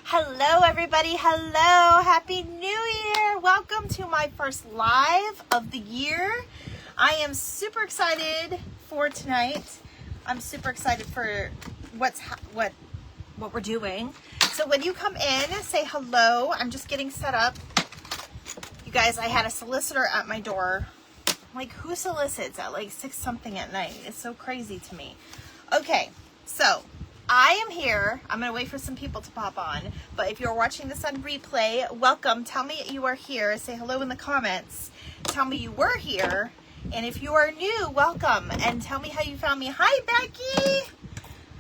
Hello everybody, hello, happy new year. Welcome to my first live of the year. I am super excited for tonight. I'm super excited for what we're doing. So when you come in, say hello. I'm just getting set up. You guys, I had a solicitor at my door. Like, who solicits at like 6 something at night? It's so crazy to me. Okay, so I am here. I'm going to wait for some people to pop on. But if you're watching this on replay, welcome. Tell me you are here. Say hello in the comments. Tell me you were here. And if you are new, welcome. And tell me how you found me. Hi, Becky.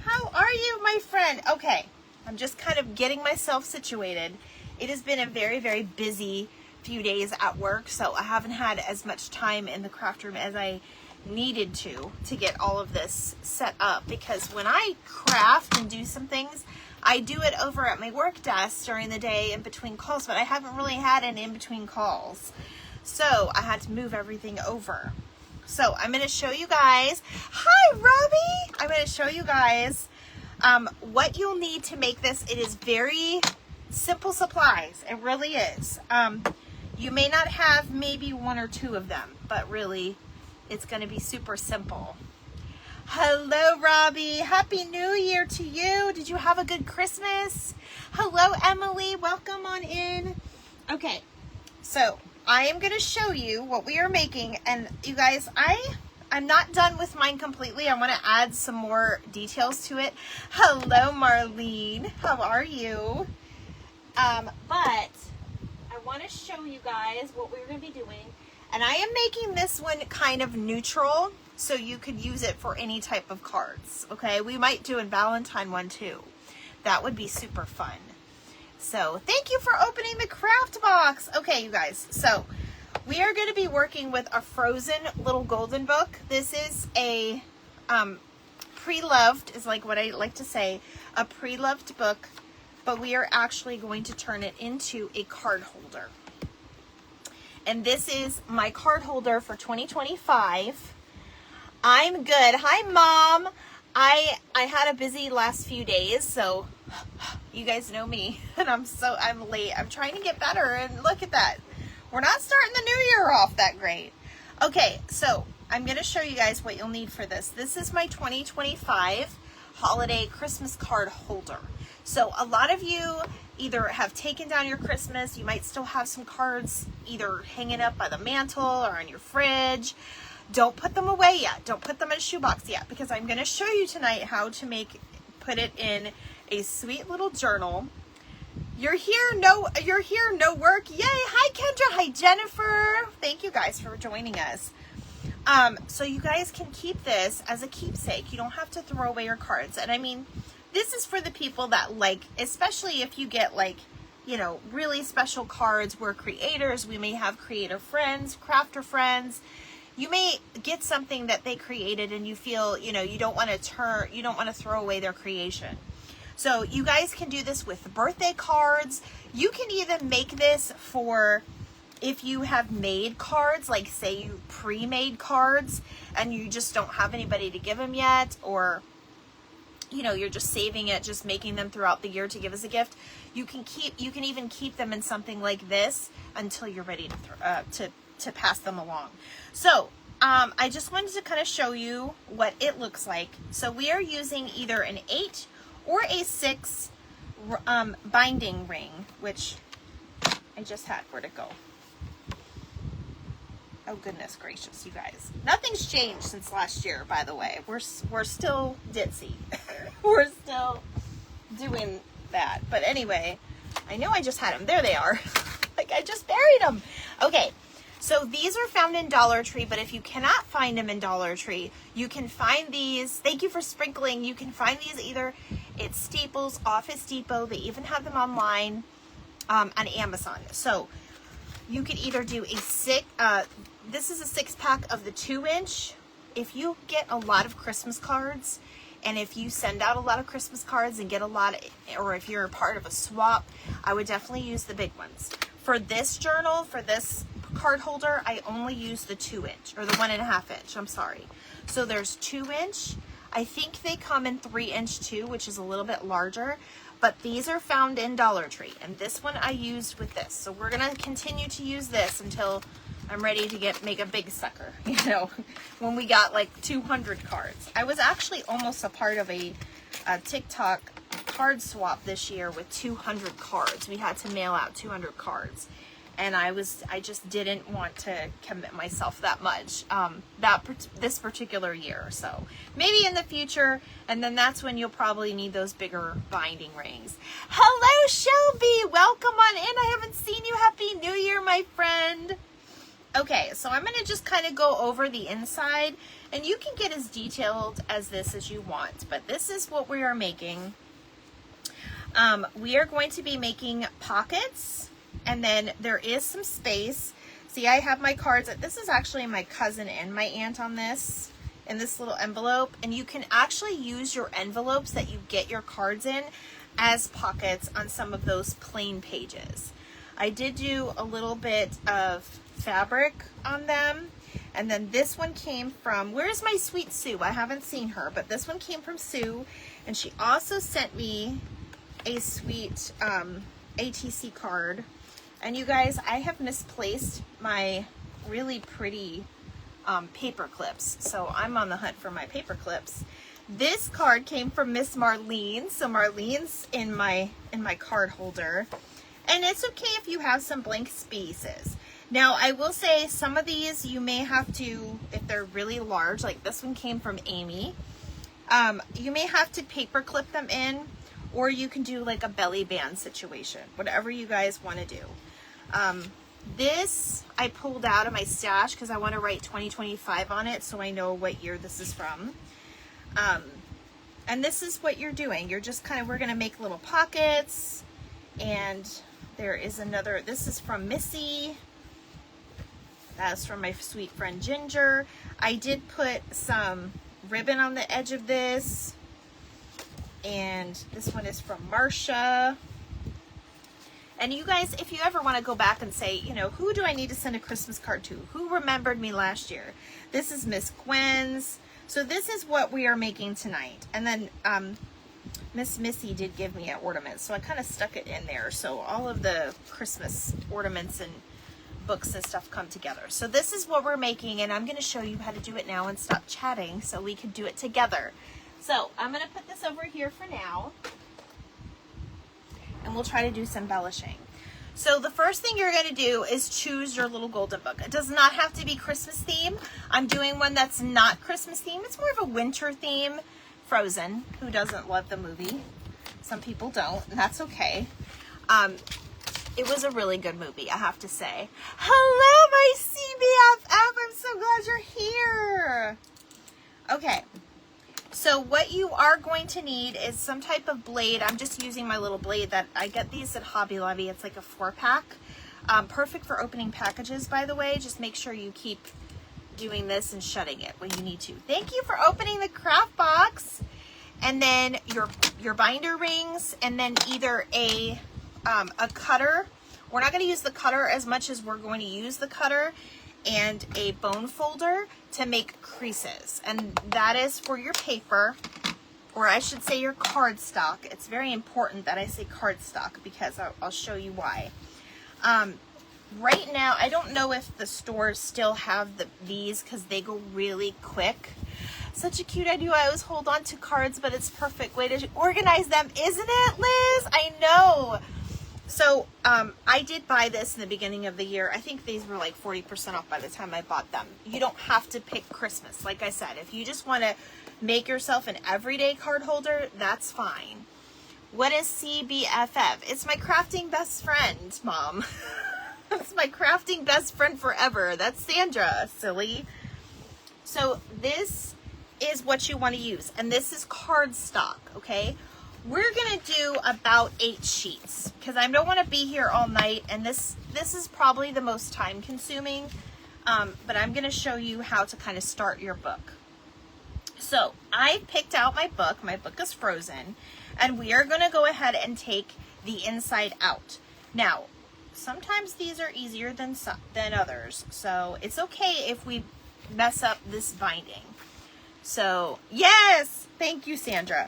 How are you, my friend? Okay, I'm just kind of getting myself situated. It has been a very, very busy few days at work. So I haven't had as much time in the craft room as I needed to get all of this set up, because when I craft and do some things, I do it over at my work desk during the day in between calls, but I haven't really had an in between calls, so I had to move everything over. So I'm going to show you guys. Hi, Robbie. I'm going to show you guys what you'll need to make this. It is very simple supplies. It really is. You may not have maybe 1 or 2 of them, but really it's going to be super simple. Hello, Robbie. Happy New Year to you. Did you have a good Christmas? Hello, Emily. Welcome on in. Okay, so I am going to show you what we are making. And you guys, I'm not done with mine completely. I want to add some more details to it. Hello, Marlene. How are you? But I want to show you guys what we're going to be doing. And I am making this one kind of neutral, so you could use it for any type of cards, okay? We might do a Valentine one too. That would be super fun. So thank you for opening the craft box. Okay, you guys, so we are going to be working with a frozen little golden book. This is a pre-loved, is like what I like to say, a pre-loved book, but we are actually going to turn it into a card holder. And this is my card holder for 2025. I'm good. Hi, Mom. I had a busy last few days, so you guys know me, and I'm late. I'm trying to get better, and look at that. We're not starting the new year off that great. Okay, so I'm going to show you guys what you'll need for this. This is my 2025 holiday Christmas card holder. So a lot of you either have taken down your Christmas, you might still have some cards either hanging up by the mantle or on your fridge. Don't put them away yet. Don't put them in a shoebox yet, because I'm going to show you tonight how to put it in a sweet little journal. You're here, no work. Yay. Hi, Kendra. Hi, Jennifer. Thank you guys for joining us. So you guys can keep this as a keepsake. You don't have to throw away your cards. And I mean, this is for the people that like, especially if you get like, you know, really special cards. We're creators. We may have creative friends, crafter friends. You may get something that they created and you feel, you know, you don't want to throw away their creation. So you guys can do this with birthday cards. You can even make this for if you have made cards, like say you pre-made cards and you just don't have anybody to give them yet, or you know, you're just saving it, just making them throughout the year to give as a gift. You can even keep them in something like this until you're ready to pass them along. So I just wanted to kind of show you what it looks like. So we are using either an 8 or a 6 binding ring, which I just had. Where'd it go? Oh, goodness gracious, you guys. Nothing's changed since last year, by the way. We're still ditzy. We're still doing that. But anyway, I know I just had them. There they are. Like, I just buried them. Okay, so these are found in Dollar Tree, but if you cannot find them in Dollar Tree, you can find these. Thank you for sprinkling. You can find these either at Staples, Office Depot. They even have them online on Amazon. So you could either do a this is a 6-pack of the 2-inch. If you get a lot of Christmas cards, and if you send out a lot of Christmas cards and get a lot, or if you're a part of a swap, I would definitely use the big ones. For this journal, for this card holder, I only use the 2-inch, or the 1.5 inch, I'm sorry. So there's 2-inch, I think they come in 3-inch too, which is a little bit larger, but these are found in Dollar Tree, and this one I used with this. So we're gonna continue to use this until I'm ready to make a big sucker, you know, when we got like 200 cards. I was actually almost a part of a TikTok card swap this year with 200 cards. We had to mail out 200 cards, and I just didn't want to commit myself that much this particular year. So maybe in the future, and then that's when you'll probably need those bigger binding rings. Hello, Shelby, welcome on in. I haven't seen you. Happy New Year, my friend. Okay, so I'm going to just kind of go over the inside, and you can get as detailed as this as you want, but this is what we are making. We are going to be making pockets, and then there is some space. See, I have my cards. This is actually my cousin and my aunt on this, in this little envelope, and you can actually use your envelopes that you get your cards in as pockets on some of those plain pages. I did do a little bit of fabric on them, and then this one came from, where's my sweet Sue? I haven't seen her, but this one came from Sue, and she also sent me a sweet ATC card. And you guys, I have misplaced my really pretty paper clips, so I'm on the hunt for my paper clips. This card came from Miss Marlene, so Marlene's in my card holder. And it's okay if you have some blank spaces. Now, I will say some of these you may have to, if they're really large, like this one came from Amy, you may have to paper clip them in, or you can do like a belly band situation, whatever you guys want to do. This I pulled out of my stash because I want to write 2025 on it so I know what year this is from. And this is what you're doing. You're just kind of, we're going to make little pockets, and there is another, this is from Missy. That's from my sweet friend Ginger. I did put some ribbon on the edge of this. And this one is from Marsha. And you guys, if you ever want to go back and say, you know, who do I need to send a Christmas card to? Who remembered me last year? This is Miss Gwen's. So this is what we are making tonight. And then Miss Missy did give me an ornament, so I kind of stuck it in there. So all of the Christmas ornaments and books and stuff come together. So this is what we're making, and I'm going to show you how to do it now and stop chatting so we can do it together. So I'm going to put this over here for now, and we'll try to do some embellishing. So the first thing you're going to do is choose your little golden book. It does not have to be Christmas theme. I'm doing one that's not Christmas theme. It's more of a winter theme. Frozen. Who doesn't love the movie? Some people don't, and that's okay. It was a really good movie, I have to say. Hello, my CBFF. I'm so glad you're here. Okay. So what you are going to need is some type of blade. I'm just using my little blade that I get these at Hobby Lobby. It's like a 4-pack. Perfect for opening packages, by the way. Just make sure you keep doing this and shutting it when you need to. Thank you for opening the craft box. And then your binder rings, and then either a cutter. We're not going to use the cutter as much as we're going to use the cutter, and a bone folder to make creases. And that is for your paper, or I should say your cardstock. It's very important that I say cardstock because I'll show you why. Right now, I don't know if the stores still have these because they go really quick. Such a cute idea. I always hold on to cards, but it's a perfect way to organize them, isn't it, Liz? I know. So I did buy this in the beginning of the year. I think these were like 40% off by the time I bought them. You don't have to pick Christmas. Like I said, if you just want to make yourself an everyday card holder, that's fine. What is CBFF? It's my crafting best friend, Mom. It's my crafting best friend forever. That's Sandra, silly. So this is what you want to use, and this is cardstock, okay? We're gonna do about 8 sheets because I don't want to be here all night, and this is probably the most time consuming, but I'm gonna show you how to kind of start your book. So I picked out my book. My book is Frozen, and we are gonna go ahead and take the inside out. Now, sometimes these are easier than others, so it's okay if we mess up this binding. So yes, thank you, Sandra.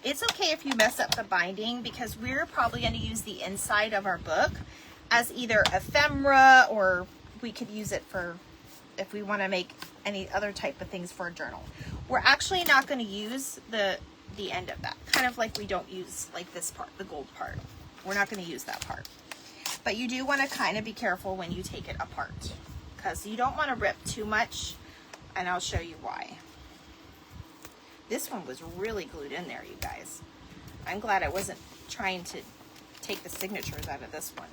It's okay if you mess up the binding, because we're probably going to use the inside of our book as either ephemera, or we could use it for if we want to make any other type of things for a journal. We're actually not going to use the end of that, kind of like we don't use like this part, the gold part. We're not going to use that part. But you do want to kind of be careful when you take it apart, because you don't want to rip too much, and I'll show you why. This one was really glued in there, you guys. I'm glad I wasn't trying to take the signatures out of this one.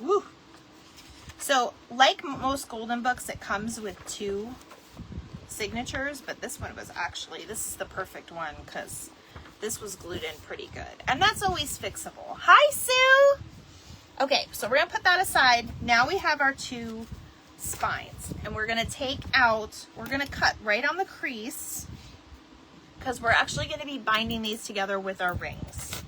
Woo! So, like most golden books, it comes with 2 signatures, but this one was actually, this is the perfect one, because this was glued in pretty good. And that's always fixable. Hi, Sue! Okay, so we're going to put that aside. Now we have our 2 spines, and we're going to take out, we're going to cut right on the crease, because we're actually going to be binding these together with our rings.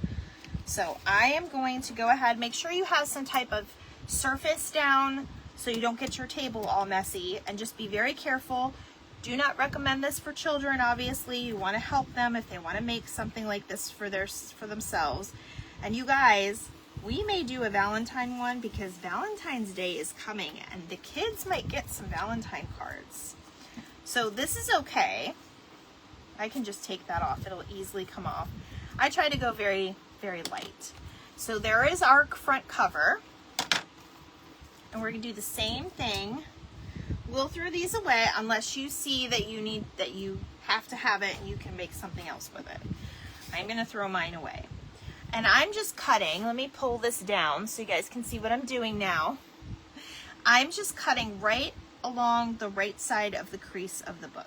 So I am going to go ahead, make sure you have some type of surface down so you don't get your table all messy, and just be very careful. Do not recommend this for children, obviously. You want to help them if they want to make something like this for themselves. And you guys, we may do a Valentine one, because Valentine's Day is coming and the kids might get some Valentine cards. So this is okay. I can just take that off. It'll easily come off. I try to go very, very light. So there is our front cover. And we're going to do the same thing. We'll throw these away unless you see that you have to have it and you can make something else with it. I'm going to throw mine away. And I'm just cutting. Let me pull this down so you guys can see what I'm doing now. I'm just cutting right along the right side of the crease of the book.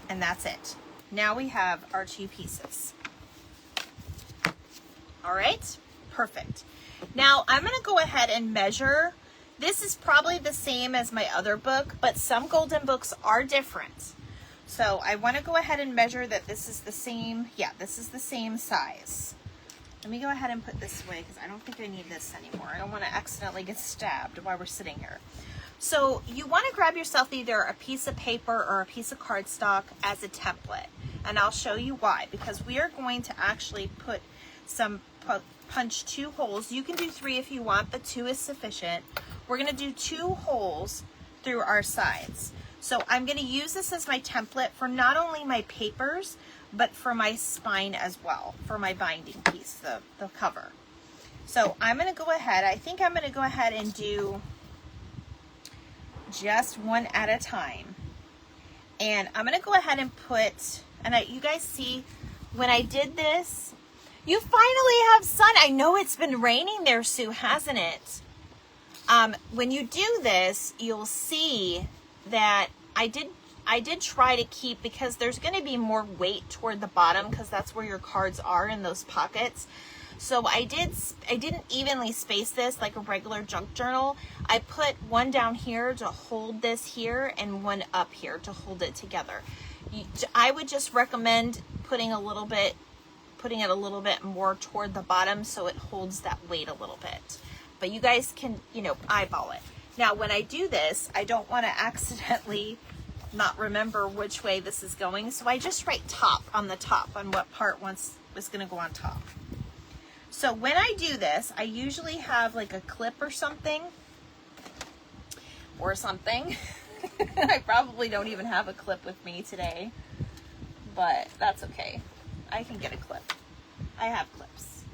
And that's it. Now we have our 2 pieces. All right, perfect. Now I'm going to go ahead and measure. This is probably the same as my other book, but some golden books are different. So I want to go ahead and measure that this is the same. Yeah, this is the same size. Let me go ahead and put this away, because I don't think I need this anymore. I don't want to accidentally get stabbed while we're sitting here. So you want to grab yourself either a piece of paper or a piece of cardstock as a template. And I'll show you why, because we are going to actually put some, punch 2 holes. You can do 3 if you want, but 2 is sufficient. We're going to do 2 holes through our sides. So I'm going to use this as my template for not only my papers, but for my spine as well, for my binding piece, the cover. So I'm going to go ahead, I think I'm going to go ahead and do just one at a time. And I'm going to go ahead and put, and you guys see when I did this, you finally have sun. I know it's been raining there, Sue, hasn't it? When you do this, you'll see that I did try to keep, because there's going to be more weight toward the bottom, because that's where your cards are, in those pockets. So I didn't evenly space this like a regular junk journal. I put one down here to hold this here and one up here to hold it together. I would just recommend putting it a little bit more toward the bottom so it holds that weight a little bit. But you guys can, eyeball it. Now, when I do this, I don't want to accidentally not remember which way this is going. So I just write top on the top on what part was going to go on top. So when I do this, I usually have like a clip or something. I probably don't even have a clip with me today, but that's okay. I can get a clip. I have clips.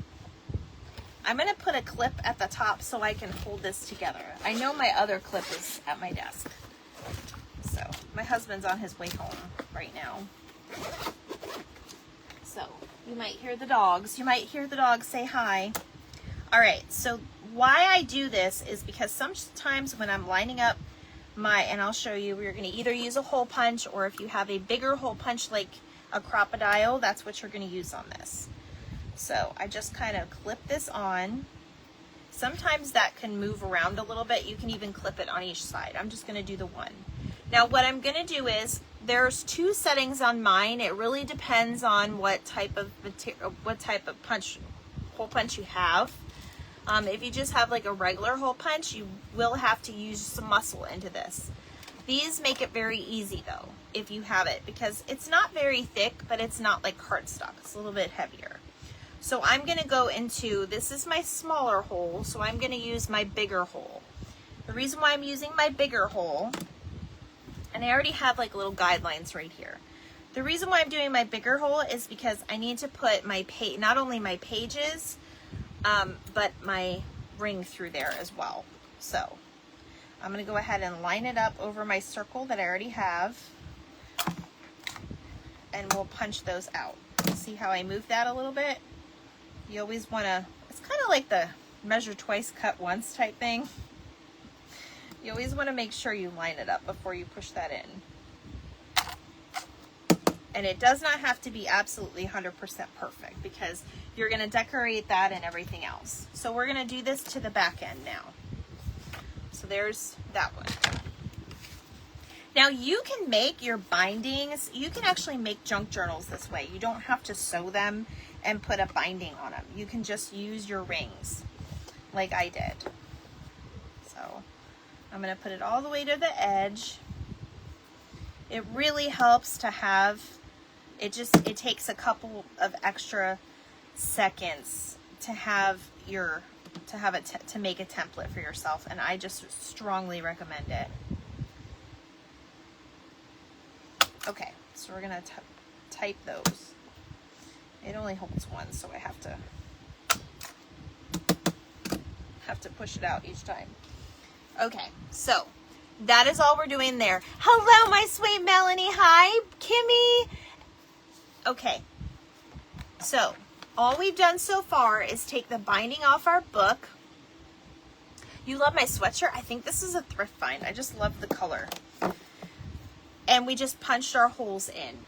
I'm going to put a clip at the top so I can hold this together. I know my other clip is at my desk. So my husband's on his way home right now. So you might hear the dogs. You might hear the dogs say hi. All right, so why I do this is because sometimes when I'm lining up and I'll show you, we're going to either use a hole punch, or if you have a bigger hole punch like a crocodile, that's what you're going to use on this. So I just kind of clip this on. Sometimes that can move around a little bit. You can even clip it on each side. I'm just going to do the one. Now what I'm going to do is, there's 2 settings on mine. It really depends on what type of material, what type of hole punch you have. If you just have like a regular hole punch, you will have to use some muscle into this. These make it very easy though, if you have it, because it's not very thick, but it's not like cardstock. It's a little bit heavier. So I'm going to go into, this is my smaller hole, so I'm going to use my bigger hole. The reason why I'm using my bigger hole, and I already have like little guidelines right here. The reason why I'm doing my bigger hole is because I need to put my not only my pages, but my ring through there as well. So I'm going to go ahead and line it up over my circle that I already have, and we'll punch those out. See how I move that a little bit? You always want to, it's kind of like the measure twice, cut once type thing. You always want to make sure you line it up before you push that in. And it does not have to be absolutely 100% perfect, because you're going to decorate that and everything else. So we're going to do this to the back end now. So there's that one. Now you can make your bindings, you can actually make junk journals this way. You don't have to sew them and put a binding on them. You can just use your rings like I did. So I'm going to put it all the way to the edge. It really helps to have, it takes a couple of extra seconds to have to make a template for yourself, and I just strongly recommend it. Okay, so we're gonna type those. It only holds one, so I have to push it out each time. Okay, so that is all we're doing there. Hello, my sweet Melanie. Hi, Kimmy. Okay, so all we've done so far is take the binding off our book. You love my sweatshirt? I think this is a thrift find. I just love the color. And we just punched our holes in,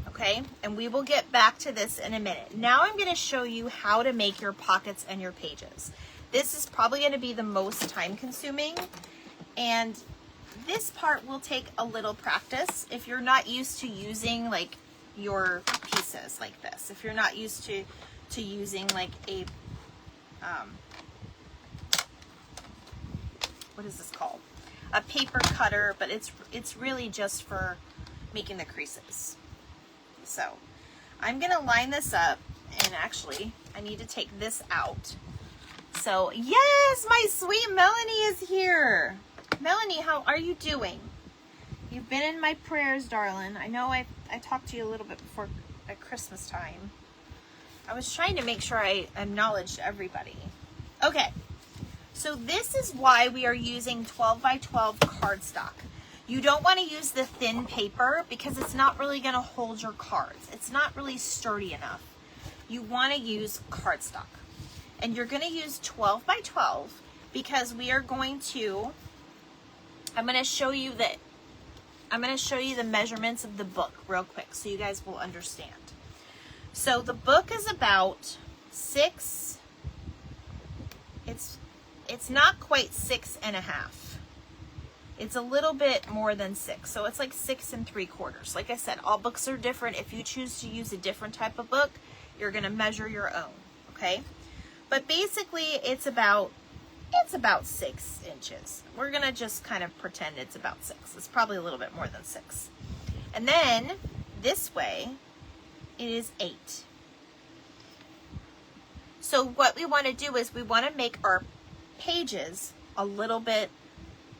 okay? And we will get back to this in a minute. Now I'm going to show you how to make your pockets and your pages. This is probably going to be the most time consuming, and this part will take a little practice if you're not used to using like your pieces like this. If you're not used to using like a, what is this called? A paper cutter, but it's really just for making the creases. So I'm gonna line this up, and actually I need to take this out. So yes, my sweet Melanie is here. Melanie, how are you doing? You've been in my prayers, darling. I know I talked to you a little bit before at Christmas time. I was trying to make sure I acknowledged everybody. Okay, so this is why we are using 12 by 12 cardstock. You don't want to use the thin paper because it's not really going to hold your cards. It's not really sturdy enough. You want to use cardstock. And you're going to use 12 by 12 because we are going to, I'm going to show you the measurements of the book real quick so you guys will understand. So the book is about 6, it's not quite 6.5. It's a little bit more than 6. So it's like 6 3/4. Like I said, all books are different. If you choose to use a different type of book, you're going to measure your own, okay? But basically it's about 6 inches. We're going to just kind of pretend it's about 6. It's probably a little bit more than 6. And then this way it is 8. So what we want to do is we want to make our pages a little bit,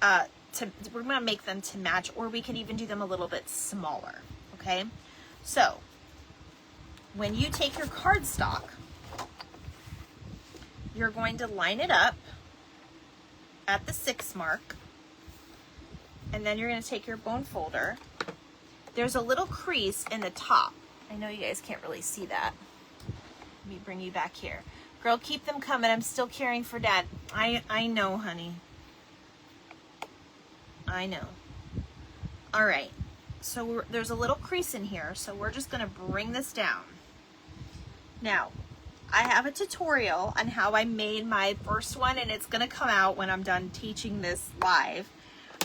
we're going to make them to match, or we can even do them a little bit smaller, okay? So when you take your cardstock, you're going to line it up at the 6 mark, and then you're going to take your bone folder. There's a little crease in the top. I know you guys can't really see that. Let me bring you back here. Girl, keep them coming. I'm still caring for Dad. I know, honey. I know. All right. So there's a little crease in here, so we're just going to bring this down. Now, I have a tutorial on how I made my first one, and it's going to come out when I'm done teaching this live.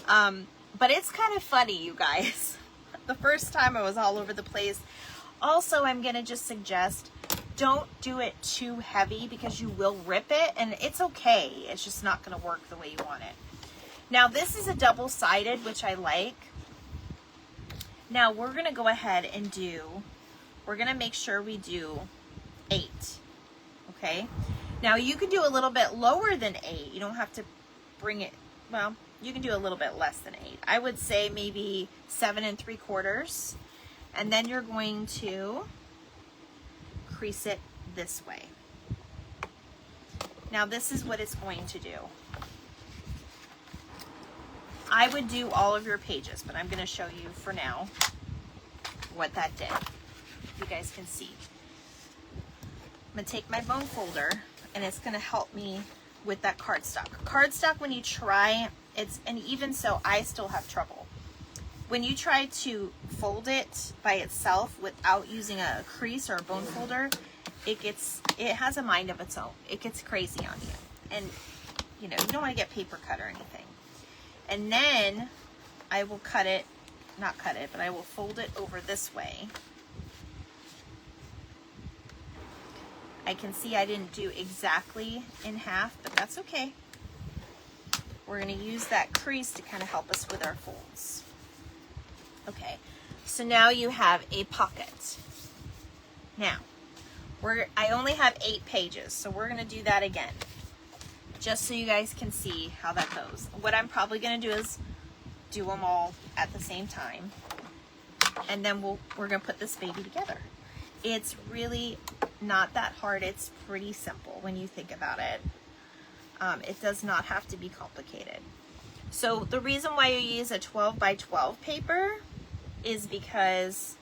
But it's kind of funny, you guys. The first time I was all over the place. Also, I'm going to just suggest don't do it too heavy because you will rip it, and it's okay. It's just not going to work the way you want it. Now this is a double-sided, which I like. Now we're going to go ahead and we're going to make sure we do 8. Okay. Now you can do a little bit lower than 8. You don't have to bring it, well, you can do a little bit less than 8. I would say maybe 7 3/4. And then you're going to crease it this way. Now this is what it's going to do. I would do all of your pages, but I'm going to show you for now what that did. You guys can see. I'm going to take my bone folder, and it's going to help me with that cardstock. Cardstock, when you try, and even so, I still have trouble. When you try to fold it by itself without using a crease or a bone folder, it has a mind of its own. It gets crazy on you. And, you know, you don't want to get paper cut or anything. And then I will not cut it, but I will fold it over this way. I can see I didn't do exactly in half, but that's okay. We're going to use that crease to kind of help us with our folds. Okay, so now you have a pocket. Now, I only have 8 pages, so we're going to do that again, just so you guys can see how that goes. What I'm probably going to do is do them all at the same time, and then we're going to put this baby together. It's really not that hard. It's pretty simple when you think about it. It does not have to be complicated. So the reason why you use a 12 by 12 paper is because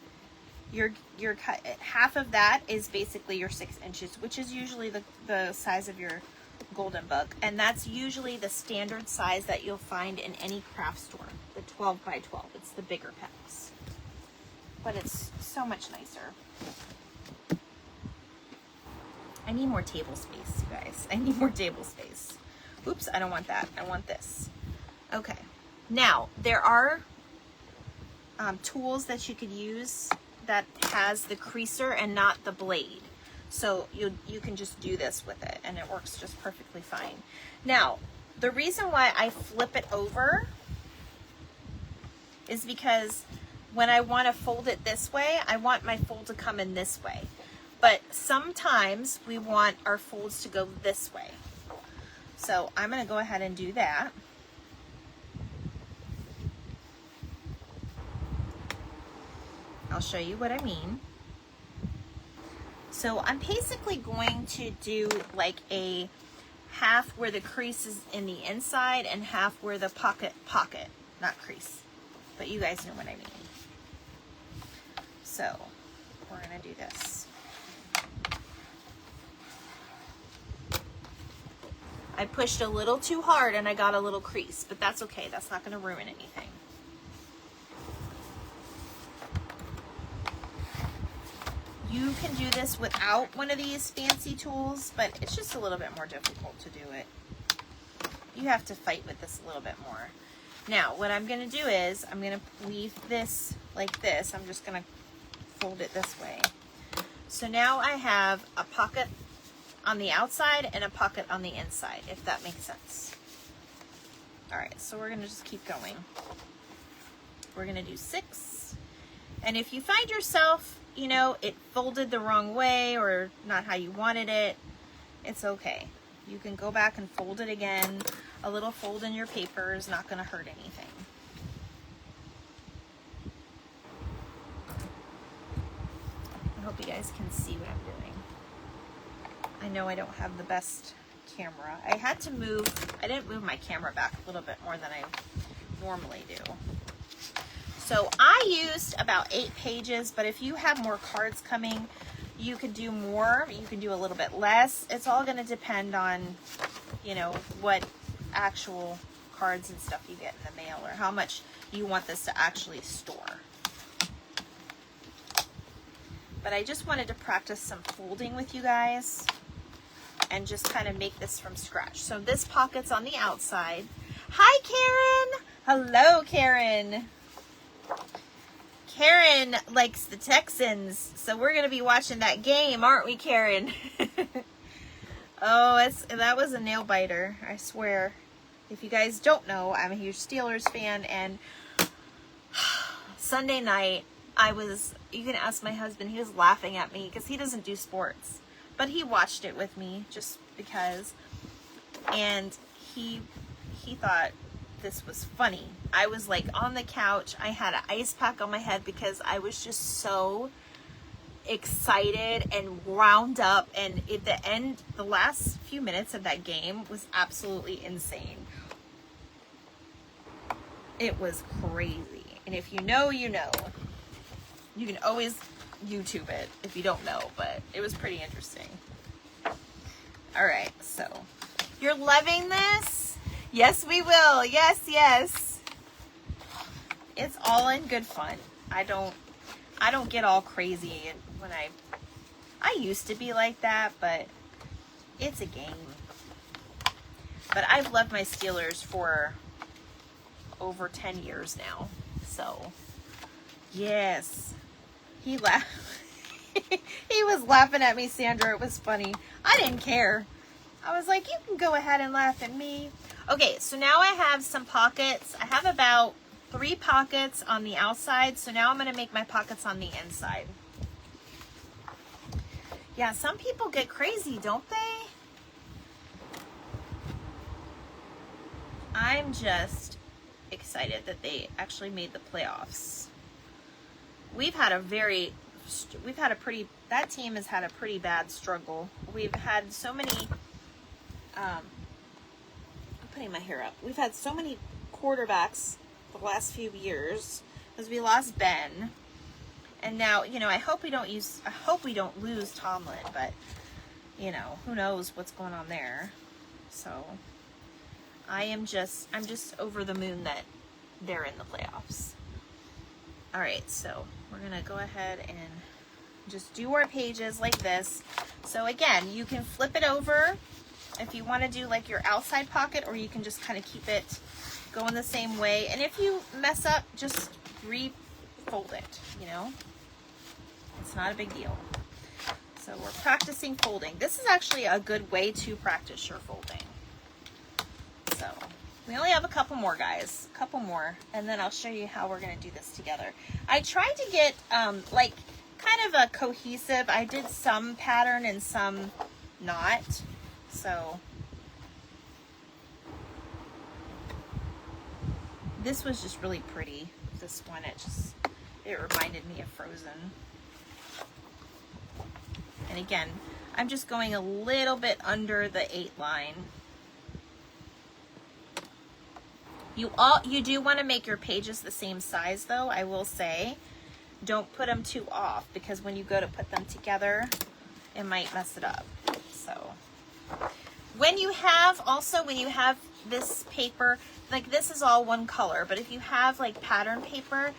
half of that is basically your 6 inches, which is usually the size of your golden book, and that's usually the standard size that you'll find in any craft store, the 12 by 12. It's the bigger packs, but it's so much nicer. I need more table space, you guys. I need more table space. Oops, I don't want that. I want this. Okay. Now, there are tools that you could use that has the creaser and not the blade. So you can just do this with it, and it works just perfectly fine. Now, the reason why I flip it over is because when I want to fold it this way, I want my fold to come in this way. But sometimes we want our folds to go this way. So I'm going to go ahead and do that. I'll show you what I mean. So I'm basically going to do like a half where the crease is in the inside and half where the pocket, not crease, but you guys know what I mean. So we're going to do this. I pushed a little too hard and I got a little crease, but that's okay. That's not going to ruin anything. You can do this without one of these fancy tools, but it's just a little bit more difficult to do it. You have to fight with this a little bit more. Now, what I'm going to do is I'm going to leave this like this. I'm just going to fold it this way. So now I have a pocket on the outside and a pocket on the inside, if that makes sense. All right, so we're going to just keep going. We're going to do 6. And if you find yourself, you know, it folded the wrong way or not how you wanted it, it's okay. You can go back and fold it again. A little fold in your paper is not going to hurt anything. I hope you guys can see what I'm doing. I know I don't have the best camera. I didn't move my camera back a little bit more than I normally do. So I used about 8 pages, but if you have more cards coming, you could do more. You can do a little bit less. It's all going to depend on, you know, what actual cards and stuff you get in the mail or how much you want this to actually store. But I just wanted to practice some folding with you guys and just kind of make this from scratch. So this pocket's on the outside. Hi, Karen. Hello, Karen. Karen likes the Texans, so we're going to be watching that game, aren't we, Karen? Oh, that was a nail biter, I swear. If you guys don't know, I'm a huge Steelers fan, and Sunday night, you can ask my husband, he was laughing at me because he doesn't do sports, but he watched it with me just because, and he thought this was funny. I was like on the couch, I had an ice pack on my head because I was just so excited and wound up, and at the end, the last few minutes of that game was absolutely insane. It was crazy, and if you know, you know. You can always YouTube it if you don't know, but it was pretty interesting. All right, so you're loving this? Yes, we will. Yes, yes. It's all in good fun. I don't get all crazy when I used to be like that, but it's a game. But I've loved my Steelers for over 10 years now. So, yes. He laughed. He was laughing at me, Sandra. It was funny. I didn't care. I was like, you can go ahead and laugh at me. Okay, so now I have some pockets. I have about 3 pockets on the outside, so now I'm going to make my pockets on the inside. Yeah, some people get crazy, don't they? I'm just excited that they actually made the playoffs. That team has had a pretty bad struggle. We've had so many, I'm putting my hair up. We've had so many quarterbacks the last few years because we lost Ben. And now, I hope we don't lose Tomlin, but, who knows what's going on there. So I'm just over the moon that they're in the playoffs. All right, so we're going to go ahead and just do our pages like this. So again, you can flip it over if you want to do like your outside pocket, or you can just kind of keep it going the same way. And if you mess up, just refold it, It's not a big deal. So we're practicing folding. This is actually a good way to practice your folding. So we only have a couple more, guys. A couple more, and then I'll show you how we're going to do this together. I tried to get like kind of a cohesive. I did some pattern and some not. So this was just really pretty. This one, it reminded me of Frozen. And again, I'm just going a little bit under the 8 line. You do want to make your pages the same size, though, I will say. Don't put them too off, because when you go to put them together, it might mess it up. So when you have this paper, like this is all one color, but if you have like pattern paper,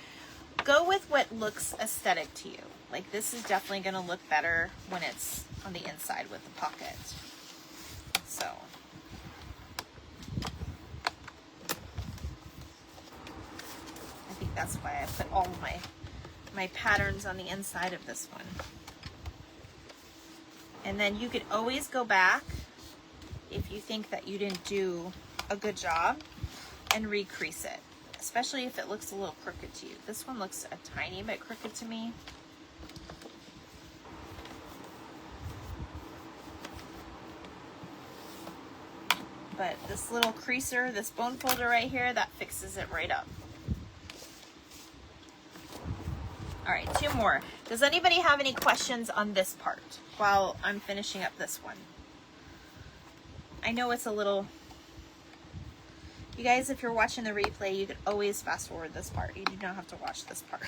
go with what looks aesthetic to you. Like this is definitely going to look better when it's on the inside with the pocket. So I think that's why I put all of my patterns on the inside of this one. And then you could always go back if you think that you didn't do a good job and recrease it, especially if it looks a little crooked to you. This one looks a tiny bit crooked to me. But this little creaser, this bone folder right here, that fixes it right up. All right, 2 more. Does anybody have any questions on this part while I'm finishing up this one? I know it's a little... You guys, if you're watching the replay, you could always fast forward this part. You do not have to watch this part.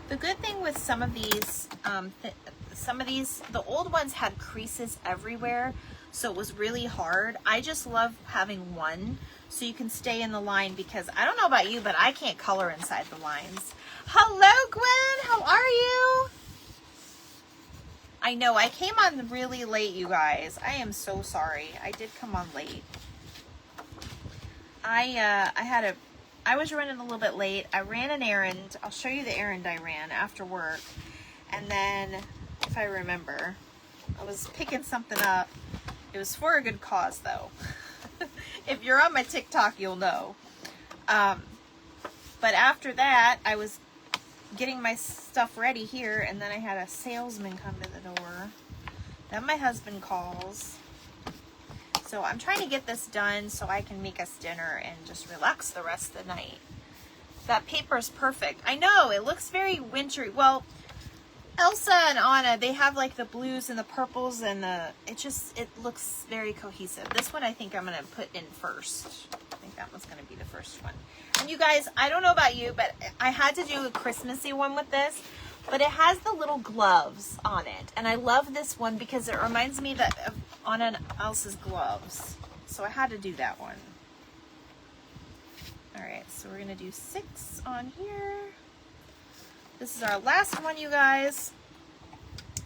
The good thing with some of these, the old ones had creases everywhere, so it was really hard. I just love having one, so you can stay in the line, because I don't know about you, but I can't color inside the lines. Hello, Gwen. How are you? I know I came on really late, you guys. I am so sorry. I did come on late. I was running a little bit late. I ran an errand. I'll show you the errand I ran after work. And then, if I remember, I was picking something up. It was for a good cause, though. If you're on my TikTok, you'll know. But after that, I was getting my stuff ready here, and then I had a salesman come to the door. Then my husband calls. So I'm trying to get this done so I can make us dinner and just relax the rest of the night. That paper is perfect. I know, it looks very wintry. Well, Elsa and Anna, they have like the blues and the purples, and it looks very cohesive. This one I think I'm going to put in first. I think that one's going to be the first one. And you guys, I don't know about you, but I had to do a Christmassy one with this. But it has the little gloves on it. And I love this one because it reminds me of Anna Elsa's gloves. So I had to do that one. Alright, so we're going to do 6 on here. This is our last one, you guys.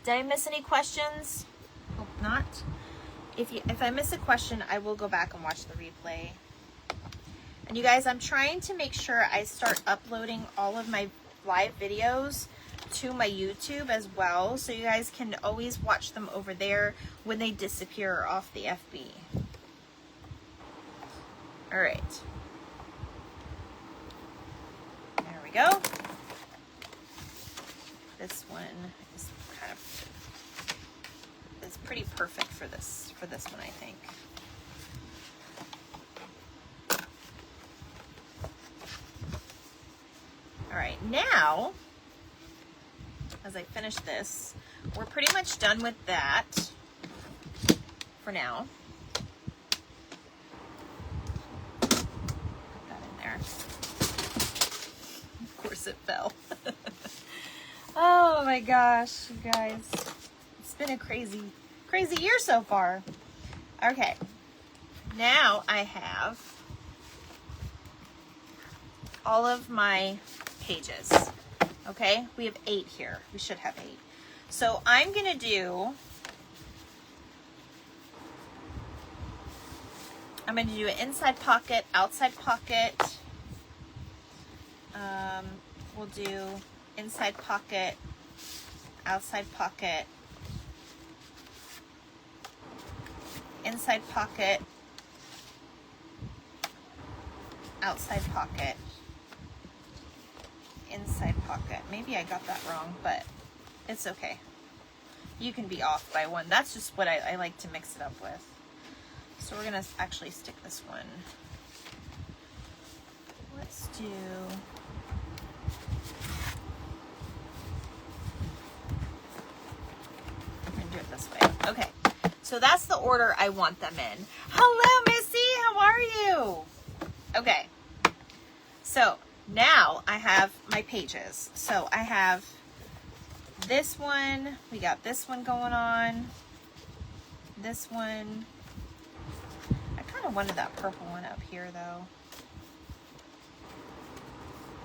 Did I miss any questions? Hope not. If I miss a question, I will go back and watch the replay. And you guys, I'm trying to make sure I start uploading all of my live videos to my YouTube as well, so you guys can always watch them over there when they disappear off the FB. All right. There we go. This one is it's pretty perfect for this one, I think. All right, now, as I finish this, we're pretty much done with that for now. Put that in there. Of course it fell. Oh my gosh, you guys. It's been a crazy year so far. Okay, now I have all of my pages. Okay, we have 8 here. We should have 8. So I'm going to do an inside pocket, outside pocket. We'll do inside pocket, outside pocket, inside pocket, outside pocket, inside pocket. Maybe I got that wrong, but it's okay. You can be off by 1. That's just what I like to mix it up with. So we're gonna actually stick this one. Let's do, I'm gonna do it this way. Okay, so that's the order I want them in. Hello, Missy, how are you? Okay, so now I have my pages. So I have this one, we got this one going on, this one. I kind of wanted that purple one up here though.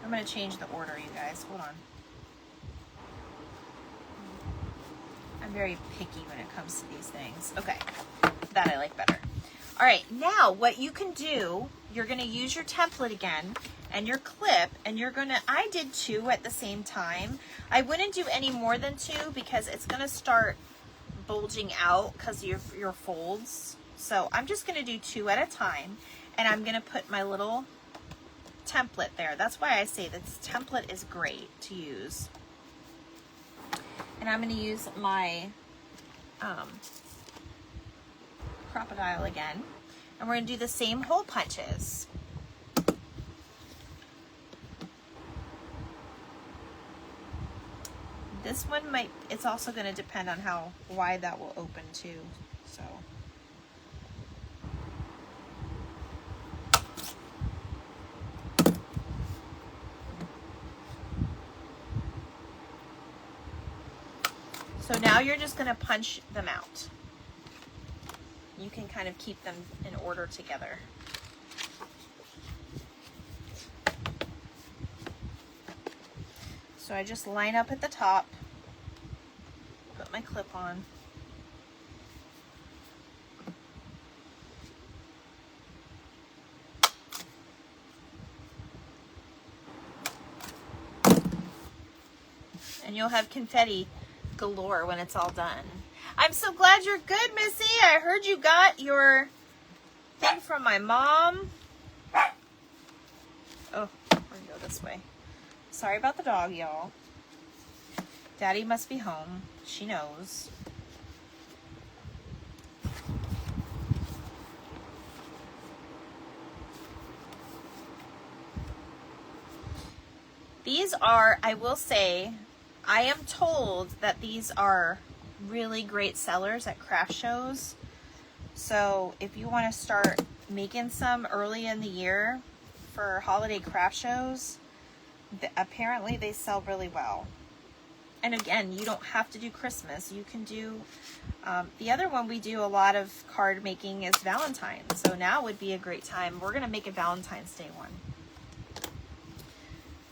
I'm going to change the order, you guys. Hold on. I'm very picky when it comes to these things. Okay, that I like better. All right, now what you can do, you're going to use your template again and your clip, and you're going to, I did 2 at the same time. I wouldn't do any more than 2 because it's going to start bulging out because of your folds. So I'm just going to do 2 at a time, and I'm going to put my little template there. That's why I say this template is great to use. And I'm going to use my crocodile again, and we're going to do the same hole punches. This one might, it's also going to depend on how wide that will open too. So now you're just going to punch them out. You can kind of keep them in order together. So I just line up at the top, put my clip on. And you'll have confetti galore when it's all done. I'm so glad you're good, Missy. I heard you got your thing from my mom. Oh, we're gonna go this way. Sorry about the dog, y'all. Daddy must be home. She knows. These are, I will say, I am told that these are really great sellers at craft shows. So if you want to start making some early in the year for holiday craft shows, apparently they sell really well. And again, you don't have to do Christmas. You can do, the other one we do a lot of card making is Valentine's. So now would be a great time. We're going to make a Valentine's Day one.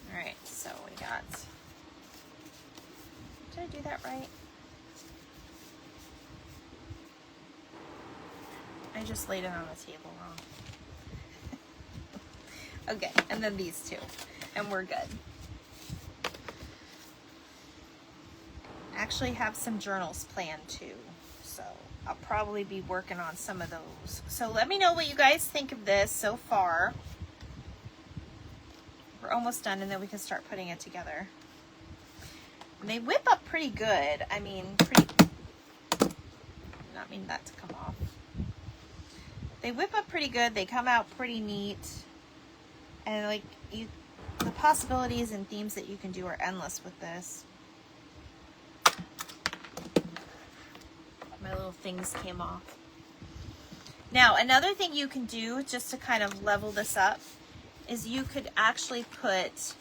All right, so we got, did I do that right? I just laid it on the table wrong. Okay, and then these two, and we're good. I actually have some journals planned too, so I'll probably be working on some of those. So let me know what you guys think of this so far. We're almost done, and then we can start putting it together. And they whip up pretty good. I mean, not mean that to come off. They whip up pretty good. They come out pretty neat. And like the possibilities and themes that you can do are endless with this. My little things came off. Now, another thing you can do just to kind of level this up is you could actually put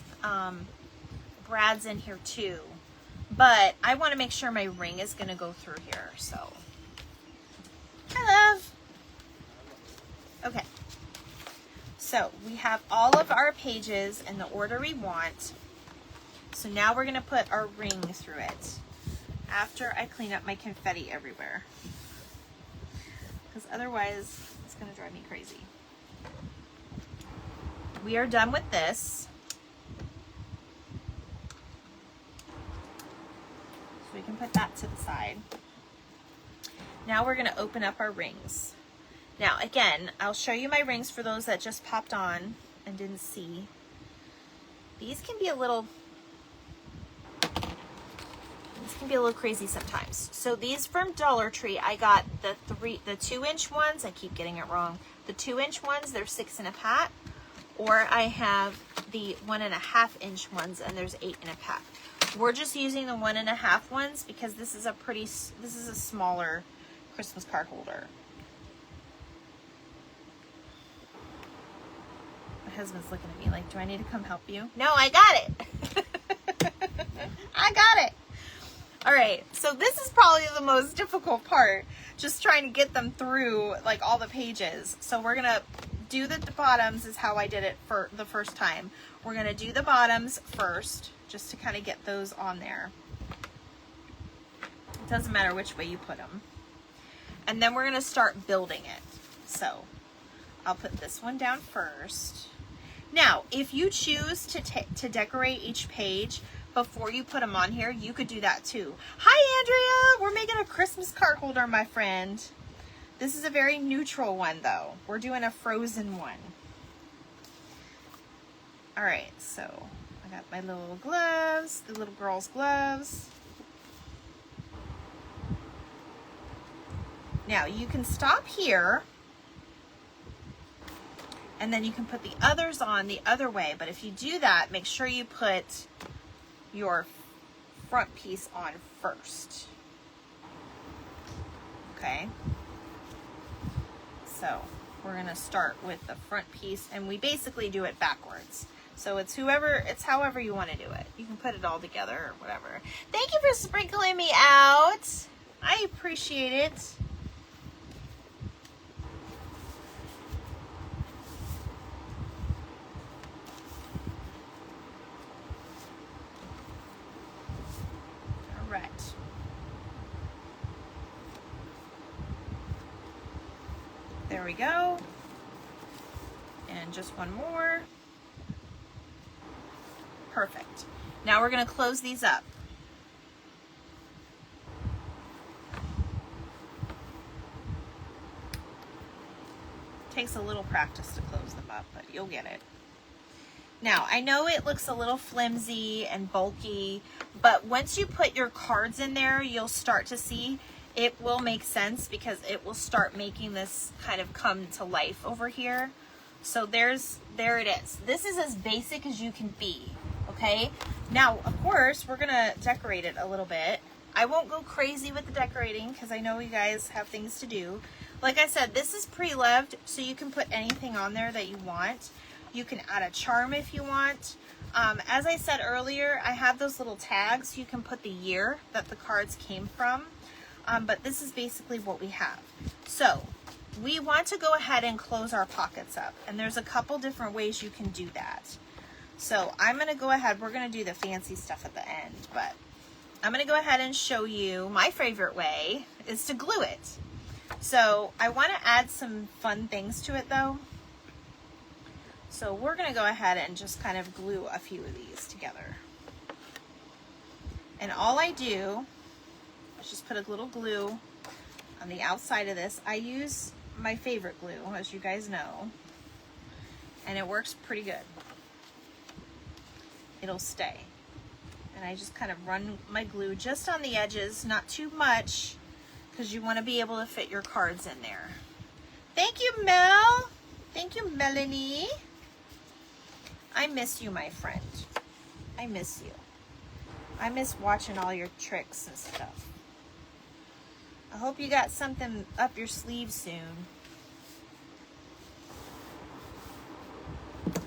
brads in here too. But I want to make sure my ring is going to go through here. So, hi, love. Okay. So we have all of our pages in the order we want. So now we're going to put our ring through it after I clean up my confetti everywhere. Because otherwise it's going to drive me crazy. We are done with this. So we can put that to the side. Now we're going to open up our rings. Now, again, I'll show you my rings for those that just popped on and didn't see. These can be a little crazy sometimes. So these from Dollar Tree, I got the 2-inch ones. I keep getting it wrong. The 2-inch ones, they're 6 in a pack. Or I have the 1.5-inch ones, and there's 8 in a pack. We're just using the 1.5 ones because this is a smaller Christmas card holder. My husband's looking at me like, do I need to come help you? No, I got it. I got it. All right, so this is probably the most difficult part, just trying to get them through like all the pages. So we're gonna do the bottoms is how I did it for the first time. We're gonna do the bottoms first, just to kind of get those on there. It doesn't matter which way you put them. And then we're gonna start building it. So I'll put this one down first. Now, if you choose to decorate each page before you put them on here, you could do that too. Hi, Andrea. We're making a Christmas card holder, my friend. This is a very neutral one, though. We're doing a frozen one. All right, so I got my little gloves, the little girl's gloves. Now, you can stop here, and then you can put the others on the other way. But if you do that, make sure you put your front piece on first. Okay? So we're gonna start with the front piece, and we basically do it backwards. So it's however you want to do it. You can put it all together or whatever. Thank you for sprinkling me out. I appreciate it. we go. And just one more. Perfect. Now we're going to close these up. Takes a little practice to close them up, but you'll get it. Now, I know it looks a little flimsy and bulky, but once you put your cards in there, you'll start to see it will make sense because it will start making this kind of come to life over here. So there it is. This is as basic as you can be, okay? Now, of course, we're gonna decorate it a little bit. I won't go crazy with the decorating because I know you guys have things to do. Like I said, this is pre-loved, so you can put anything on there that you want. You can add a charm if you want. As I said earlier, I have those little tags. You can put the year that the cards came from. But this is basically what we have. So we want to go ahead and close our pockets up. And there's a couple different ways you can do that. So I'm going to go ahead. We're going to do the fancy stuff at the end. But I'm going to go ahead and show you my favorite way is to glue it. So I want to add some fun things to it though. So we're going to go ahead and just kind of glue a few of these together. And all I do is just put a little glue on the outside of this. I use my favorite glue, as you guys know, and it works pretty good. It'll stay. And I just kind of run my glue just on the edges, not too much, because you want to be able to fit your cards in there. Thank you, Mel. Thank you, Melanie. I miss you, my friend. I miss you. I miss watching all your tricks and stuff. I hope you got something up your sleeve soon.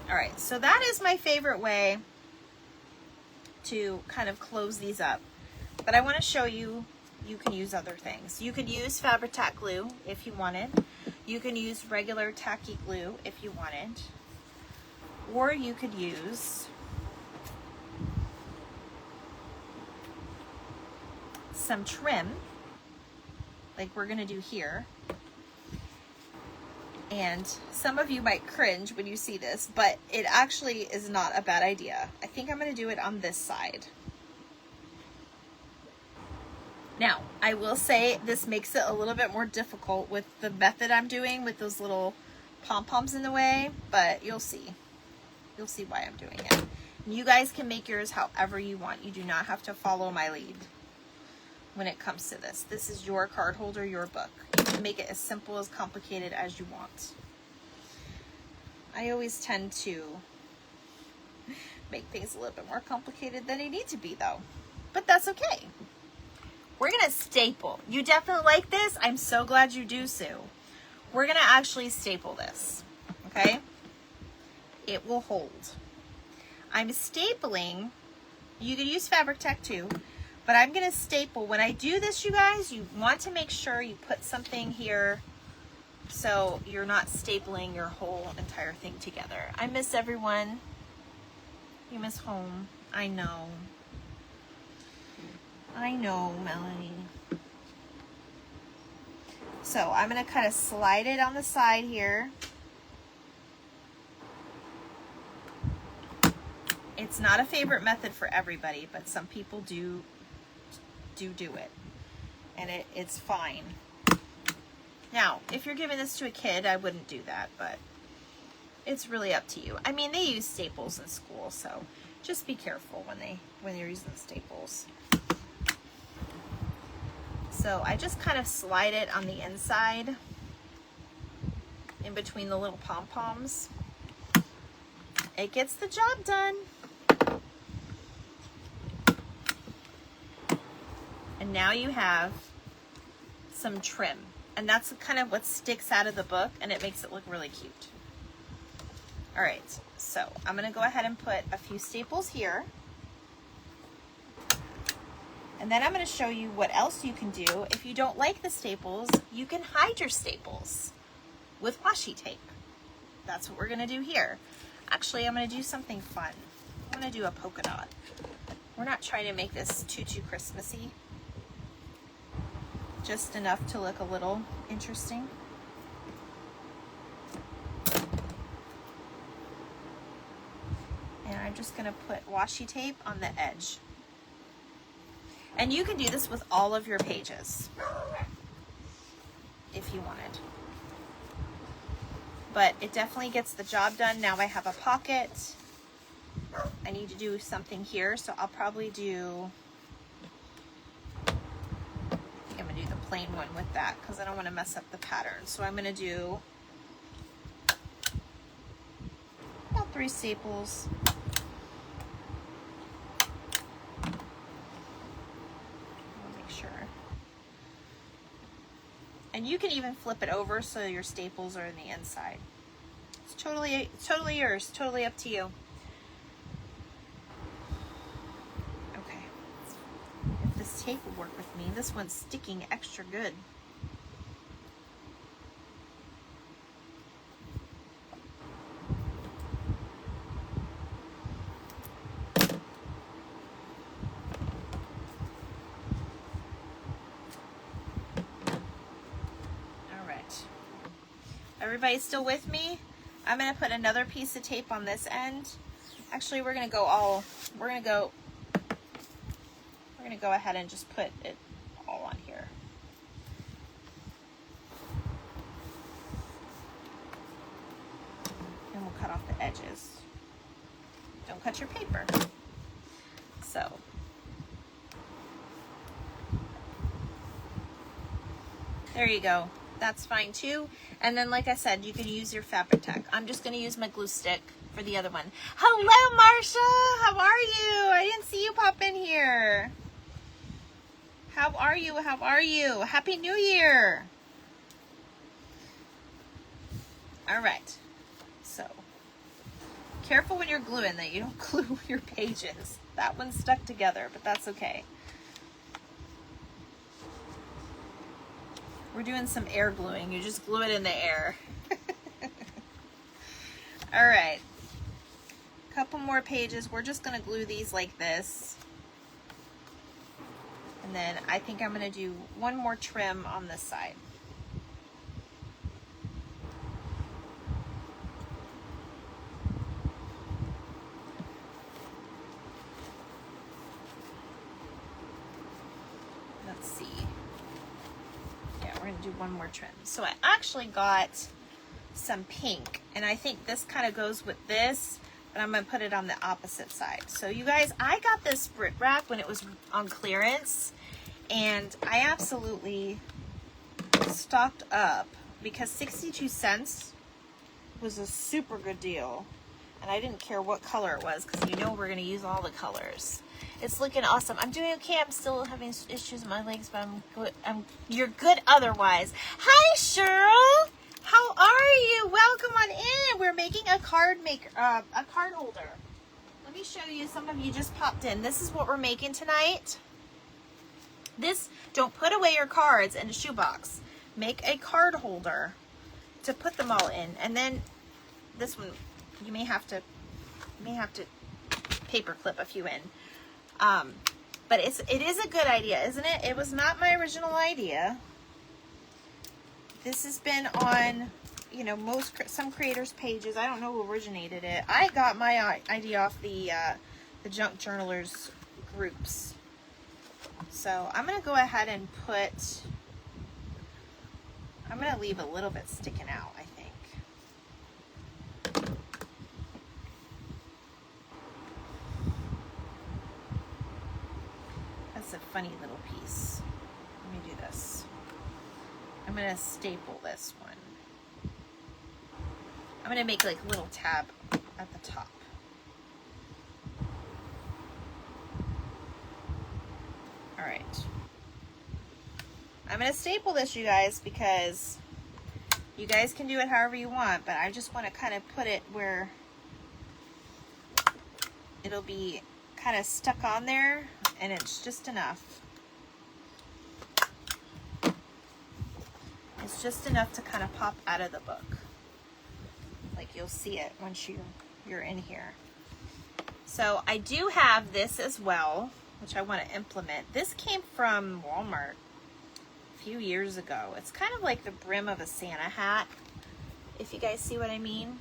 All right, so that is my favorite way to kind of close these up. But I want to show you, you can use other things. You could use Fabri-Tac glue if you wanted. You can use regular tacky glue if you wanted. Or you could use some trim, like we're gonna do here. And some of you might cringe when you see this, but it actually is not a bad idea. I think I'm gonna do it on this side. Now, I will say this makes it a little bit more difficult with the method I'm doing with those little pom-poms in the way, but you'll see. You'll see why I'm doing it. And you guys can make yours however you want. You do not have to follow my lead when it comes to this. This is your card holder, your book. You can make it as simple as complicated as you want. I always tend to make things a little bit more complicated than they need to be though, but that's okay. We're gonna staple. You definitely like this. I'm so glad you do, Sue. We're gonna actually staple this, okay? It will hold. I'm stapling. You could use Fabri-Tac too, but I'm gonna staple. When I do this, you guys, you want to make sure you put something here so you're not stapling your whole entire thing together. I miss everyone. You miss home. I know. I know, Melanie. So I'm gonna kind of slide it on the side here. It's not a favorite method for everybody, but some people do it, and it's fine. Now, if you're giving this to a kid, I wouldn't do that, but it's really up to you. I mean, they use staples in school, so just be careful when you're using staples. So I just kind of slide it on the inside, in between the little pom-poms. It gets the job done. And now you have some trim. And that's kind of what sticks out of the book, and it makes it look really cute. All right, so I'm gonna go ahead and put a few staples here. And then I'm gonna show you what else you can do. If you don't like the staples, you can hide your staples with washi tape. That's what we're gonna do here. Actually, I'm gonna do something fun. I'm gonna do a polka dot. We're not trying to make this too Christmassy. Just enough to look a little interesting. And I'm just gonna put washi tape on the edge. And you can do this with all of your pages if you wanted. But it definitely gets the job done. Now I have a pocket. I need to do something here, so I'll probably do, I think I'm gonna do the plain one with that because I don't want to mess up the pattern. So I'm gonna do about 3 staples. Make sure. And you can even flip it over so your staples are in the inside. It's totally yours, totally up to you. Okay. If this tape will work with me, this one's sticking extra good. Everybody's still with me? I'm gonna put another piece of tape on this end. Actually, we're gonna go ahead and just put it all on here. And we'll cut off the edges. Don't cut your paper. So. There you go. That's fine too. And then, like I said, you can use your fabric tack. I'm just going to use my glue stick for the other one. Hello, Marsha. How are you? I didn't see you pop in here. How are you? How are you? Happy New Year. All right. So, careful when you're gluing that you don't glue your pages. That one's stuck together, but that's okay. We're doing some air gluing. You just glue it in the air. All right. Couple more pages. We're just going to glue these like this. And then I think I'm going to do one more trim on this side. Let's see. Yeah, we're going to do one more trim. So I actually got some pink, and I think this kind of goes with this, but I'm going to put it on the opposite side. So you guys, I got this Brit Rack when it was on clearance, and I absolutely stocked up because 62 cents was a super good deal, and I didn't care what color it was because you know we're going to use all the colors. It's looking awesome. I'm doing okay. I'm still having issues with my legs, but I'm good. You're good otherwise. Hi, Cheryl. How are you? Welcome on in. We're making a card holder. Let me show you. Some of you just popped in. This is what we're making tonight. This, don't put away your cards in a shoebox. Make a card holder to put them all in. And then this one, you may have to paper clip a few in. But it is a good idea, isn't it? It was not my original idea. This has been on, you know, some creators' pages. I don't know who originated it. I got my idea off the Junk Journalers groups. So I'm going to go ahead and I'm going to leave a little bit sticking out, I think. That's a funny little piece. Let me do this. I'm going to staple this one. I'm going to make like a little tab at the top. All right. I'm going to staple this, you guys, because you guys can do it however you want, but I just want to kind of put it where it'll be kind of stuck on there, and it's just enough. It's just enough to kind of pop out of the book. Like you'll see it once you're in here. So I do have this as well, which I want to implement. This came from Walmart a few years ago. It's kind of like the brim of a Santa hat, if you guys see what I mean.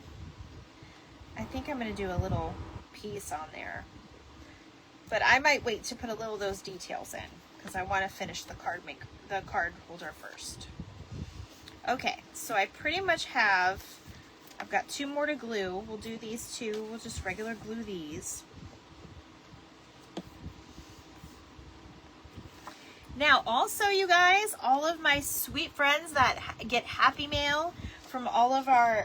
I think I'm going to do a little piece on there. But I might wait to put a little of those details in because I want to finish the card holder first. Okay, so I pretty much have, I've got 2 more to glue. We'll do these 2. We'll just regular glue these. Now, also, you guys, all of my sweet friends that get happy mail from all of our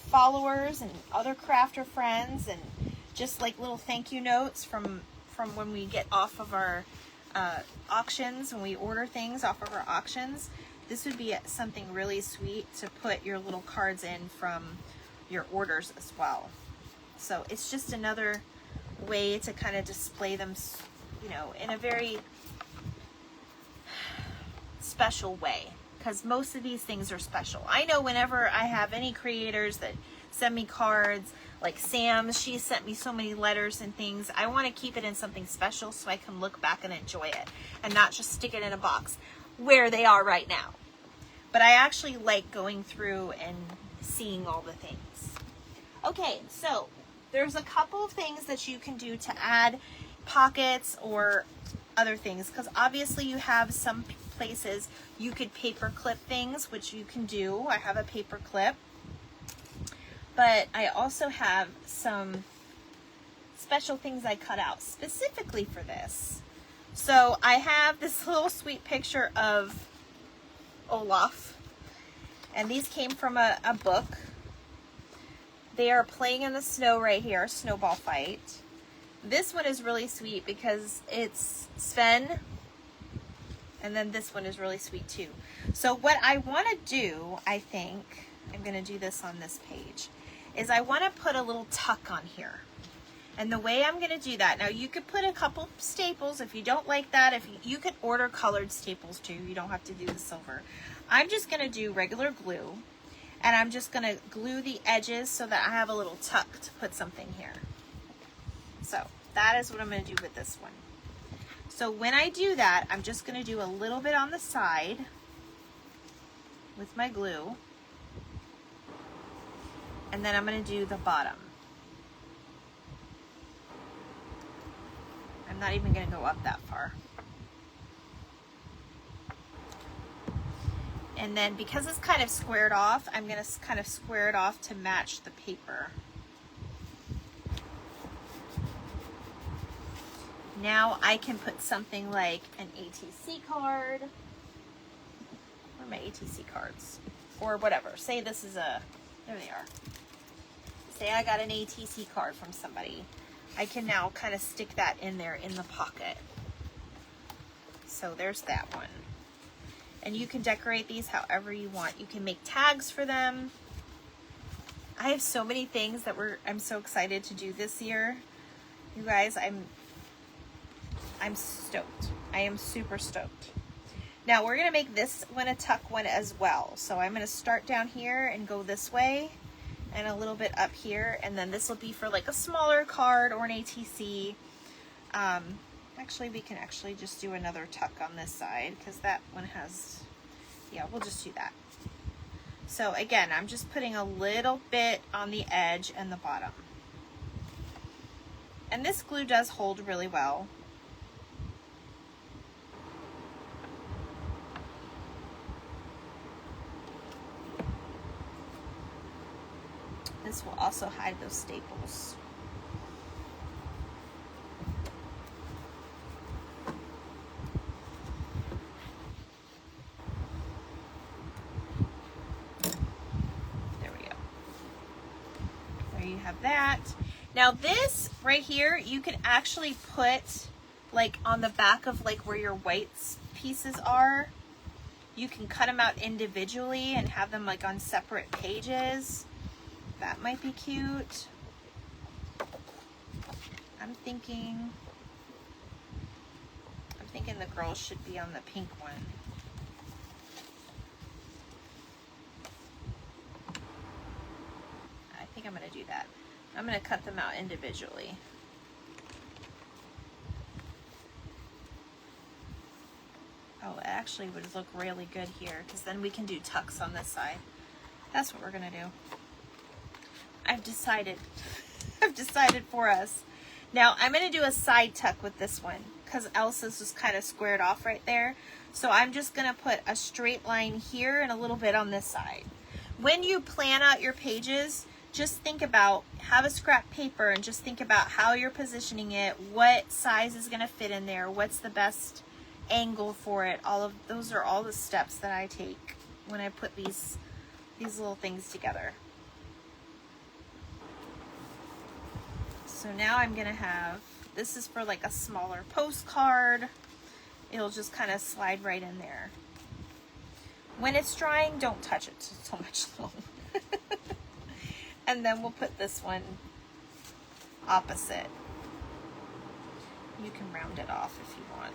followers and other crafter friends, and just like little thank you notes from when we get off of our auctions, when we order things off of our auctions, this would be something really sweet to put your little cards in from your orders as well. So it's just another way to kind of display them, you know, in a very special way, because most of these things are special. I know whenever I have any creators that send me cards, like Sam, she sent me so many letters and things, I want to keep it in something special so I can look back and enjoy it and not just stick it in a box where they are right now. But I actually like going through and seeing all the things. Okay, so there's a couple of things that you can do to add pockets or other things, because obviously you have some places you could paper clip things, which you can do. I have a paper clip, but I also have some special things I cut out specifically for this. So I have this little sweet picture of Olaf, and these came from a book. They are playing in the snow right here, snowball fight. This one is really sweet because it's Sven, and then this one is really sweet too. So what I want to do, I think, I'm going to do this on this page, is I want to put a little tuck on here. And the way I'm going to do that, now you could put a couple staples if you don't like that. If you could order colored staples too. You don't have to do the silver. I'm just going to do regular glue, and I'm just going to glue the edges so that I have a little tuck to put something here. So that is what I'm going to do with this one. So when I do that, I'm just going to do a little bit on the side with my glue, and then I'm going to do the bottom. I'm not even going to go up that far. And then because it's kind of squared off, I'm going to kind of square it off to match the paper. Now I can put something like an ATC card. Where are my ATC cards? Or whatever. Say this is a, there they are. Say I got an ATC card from somebody. I can now kind of stick that in there in the pocket. So there's that one. And you can decorate these however you want. You can make tags for them. I have so many things that I'm so excited to do this year. You guys, I'm stoked. I am super stoked. Now we're going to make this one a tuck one as well. So I'm going to start down here and go this way and a little bit up here. And then this will be for like a smaller card or an ATC. Actually, we can actually just do another tuck on this side because that one has, yeah, we'll just do that. So again, I'm just putting a little bit on the edge and the bottom. And this glue does hold really well. This will also hide those staples. There we go. There you have that. Now this right here, you can actually put like on the back of like where your white pieces are. You can cut them out individually and have them like on separate pages. That might be cute. I'm thinking the girls should be on the pink one. I think I'm going to do that. I'm going to cut them out individually. Oh, it actually would look really good here because then we can do tucks on this side. That's what we're going to do. I've decided. have decided for us. Now I'm going to do a side tuck with this one because Elsa's just kind of squared off right there. So I'm just going to put a straight line here and a little bit on this side. When you plan out your pages, just think about, have a scrap paper and just think about how you're positioning it, what size is going to fit in there, what's the best angle for it. All of those are all the steps that I take when I put these little things together. So now I'm going to have, this is for like a smaller postcard. It'll just kind of slide right in there. When it's drying, don't touch it so much long. And then we'll put this one opposite. You can round it off if you want.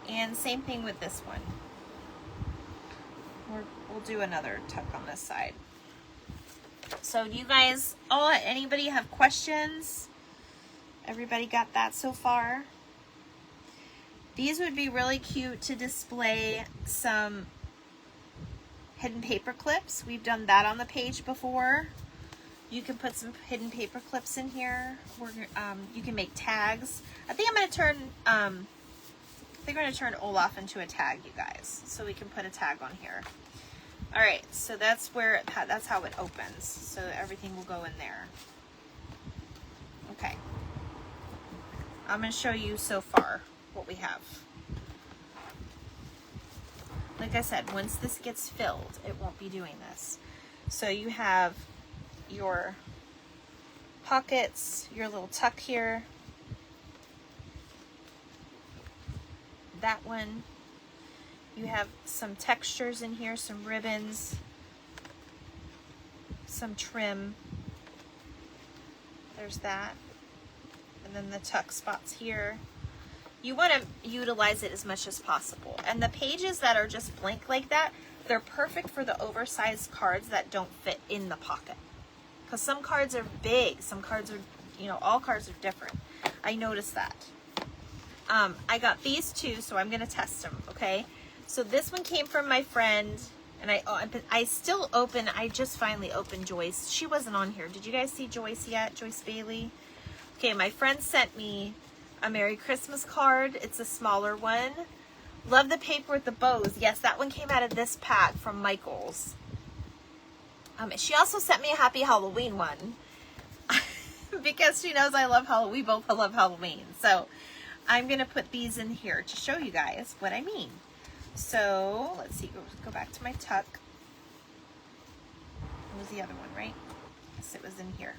And same thing with this one. We'll do another tuck on this side. So do you guys, anybody have questions? Everybody got that so far? These would be really cute to display some hidden paper clips. We've done that on the page before. You can put some hidden paper clips in here. You can make tags. I think I'm going to turn Olaf into a tag, you guys, so we can put a tag on here. All right, so that's how it opens. So everything will go in there. Okay. I'm going to show you so far what we have. Like I said, once this gets filled, it won't be doing this. So you have your pockets, your little tuck here. That one. You have some textures in here, some ribbons, some trim. There's that. And then the tuck spots here. You want to utilize it as much as possible. And the pages that are just blank like that, they're perfect for the oversized cards that don't fit in the pocket. Because some cards are big, some cards are, all cards are different. I noticed that. I got these two, so I'm going to test them, okay? So this one came from my friend, and I just finally opened Joyce. She wasn't on here. Did you guys see Joyce yet? Joyce Bailey? Okay, my friend sent me a Merry Christmas card. It's a smaller one. Love the paper with the bows. Yes, that one came out of this pack from Michael's. She also sent me a Happy Halloween one because she knows I love Halloween. We both love Halloween. So I'm going to put these in here to show you guys what I mean. So let's see, go back to my tuck. What was the other one, right? Yes, it was in here.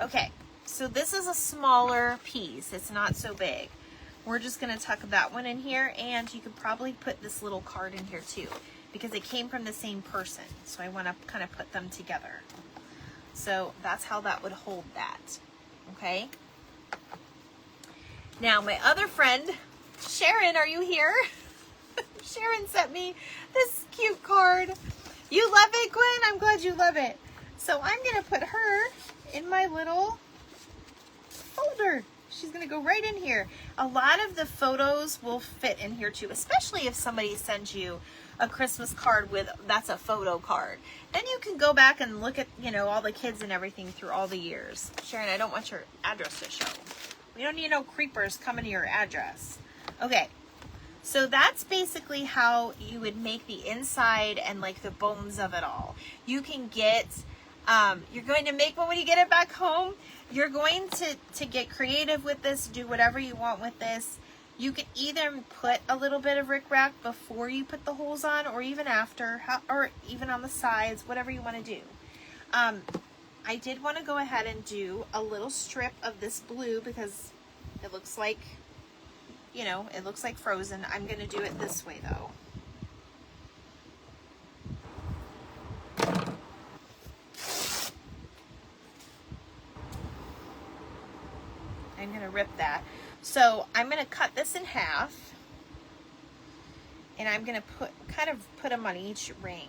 Okay, so this is a smaller piece. It's not so big. We're just going to tuck that one in here, and you could probably put this little card in here too, because it came from the same person. So I want to kind of put them together. So that's how that would hold that. Okay. Now my other friend, Sharon, are you here? Sharon sent me this cute card. You love it, Gwen? I'm glad you love it. So I'm going to put her in my little folder. She's going to go right in here. A lot of the photos will fit in here too, especially if somebody sends you a Christmas card that's a photo card. Then you can go back and look at, all the kids and everything through all the years. Sharon, I don't want your address to show. We don't need no creepers coming to your address. Okay. So that's basically how you would make the inside and like the bones of it all. You can get, you're going to make one when you get it back home. You're going to get creative with this, do whatever you want with this. You can either put a little bit of rickrack before you put the holes on, or even after, or even on the sides, whatever you want to do. I did want to go ahead and do a little strip of this blue because it looks like, it looks like Frozen. I'm going to do it this way though. I'm going to rip that. So I'm going to cut this in half, and I'm going to put them on each ring.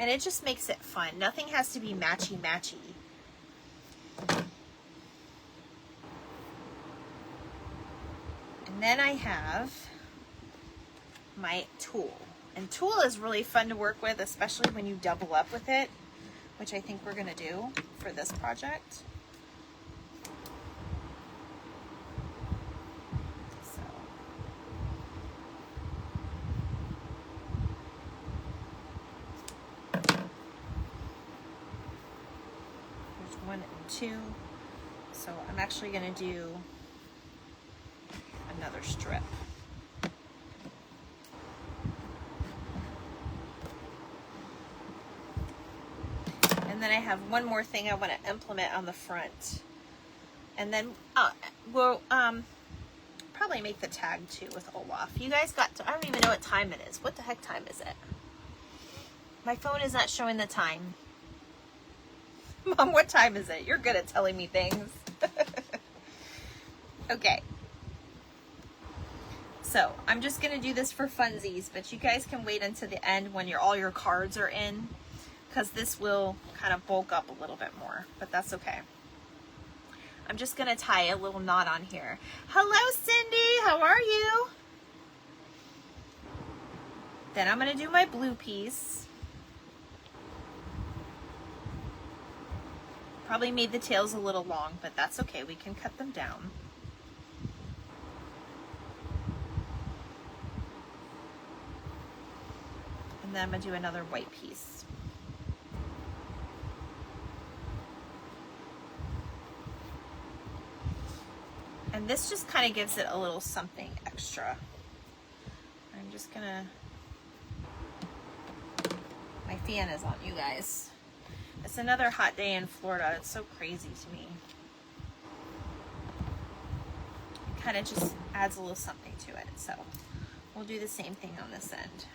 And it just makes it fun. Nothing has to be matchy-matchy. And then I have my tulle. And tulle is really fun to work with, especially when you double up with it, which I think we're gonna do for this project. So. There's 1 and 2. So I'm actually gonna do another strip. And then I have one more thing I want to implement on the front. And then we'll probably make the tag too with Olaf. You guys got to, I don't even know what time it is. What the heck time is it? My phone is not showing the time. Mom, what time is it? You're good at telling me things. Okay. So I'm just going to do this for funsies, but you guys can wait until the end when all your cards are in, because this will kind of bulk up a little bit more, but that's okay. I'm just going to tie a little knot on here. Hello, Cindy. How are you? Then I'm going to do my blue piece. Probably made the tails a little long, but that's okay. We can cut them down. And then I'm going to do another white piece. And this just kind of gives it a little something extra. I'm just gonna, my fan is on, you guys. It's another hot day in Florida. It's so crazy to me. It kind of just adds a little something to it. So we'll do the same thing on this end.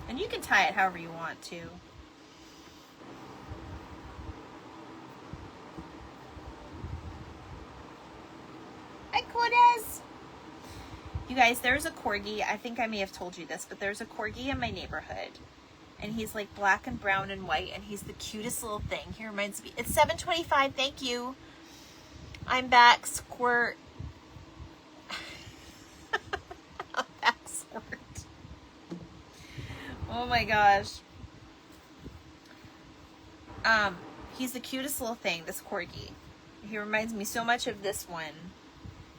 And you can tie it however you want to. You guys, there's a corgi. I think I may have told you this, but there's a corgi in my neighborhood. And he's like black and brown and white, and he's the cutest little thing. He reminds me. It's 7:25. Thank you. I'm back, Squirt. I'm back, Squirt. Oh my gosh. He's the cutest little thing, this corgi. He reminds me so much of this one.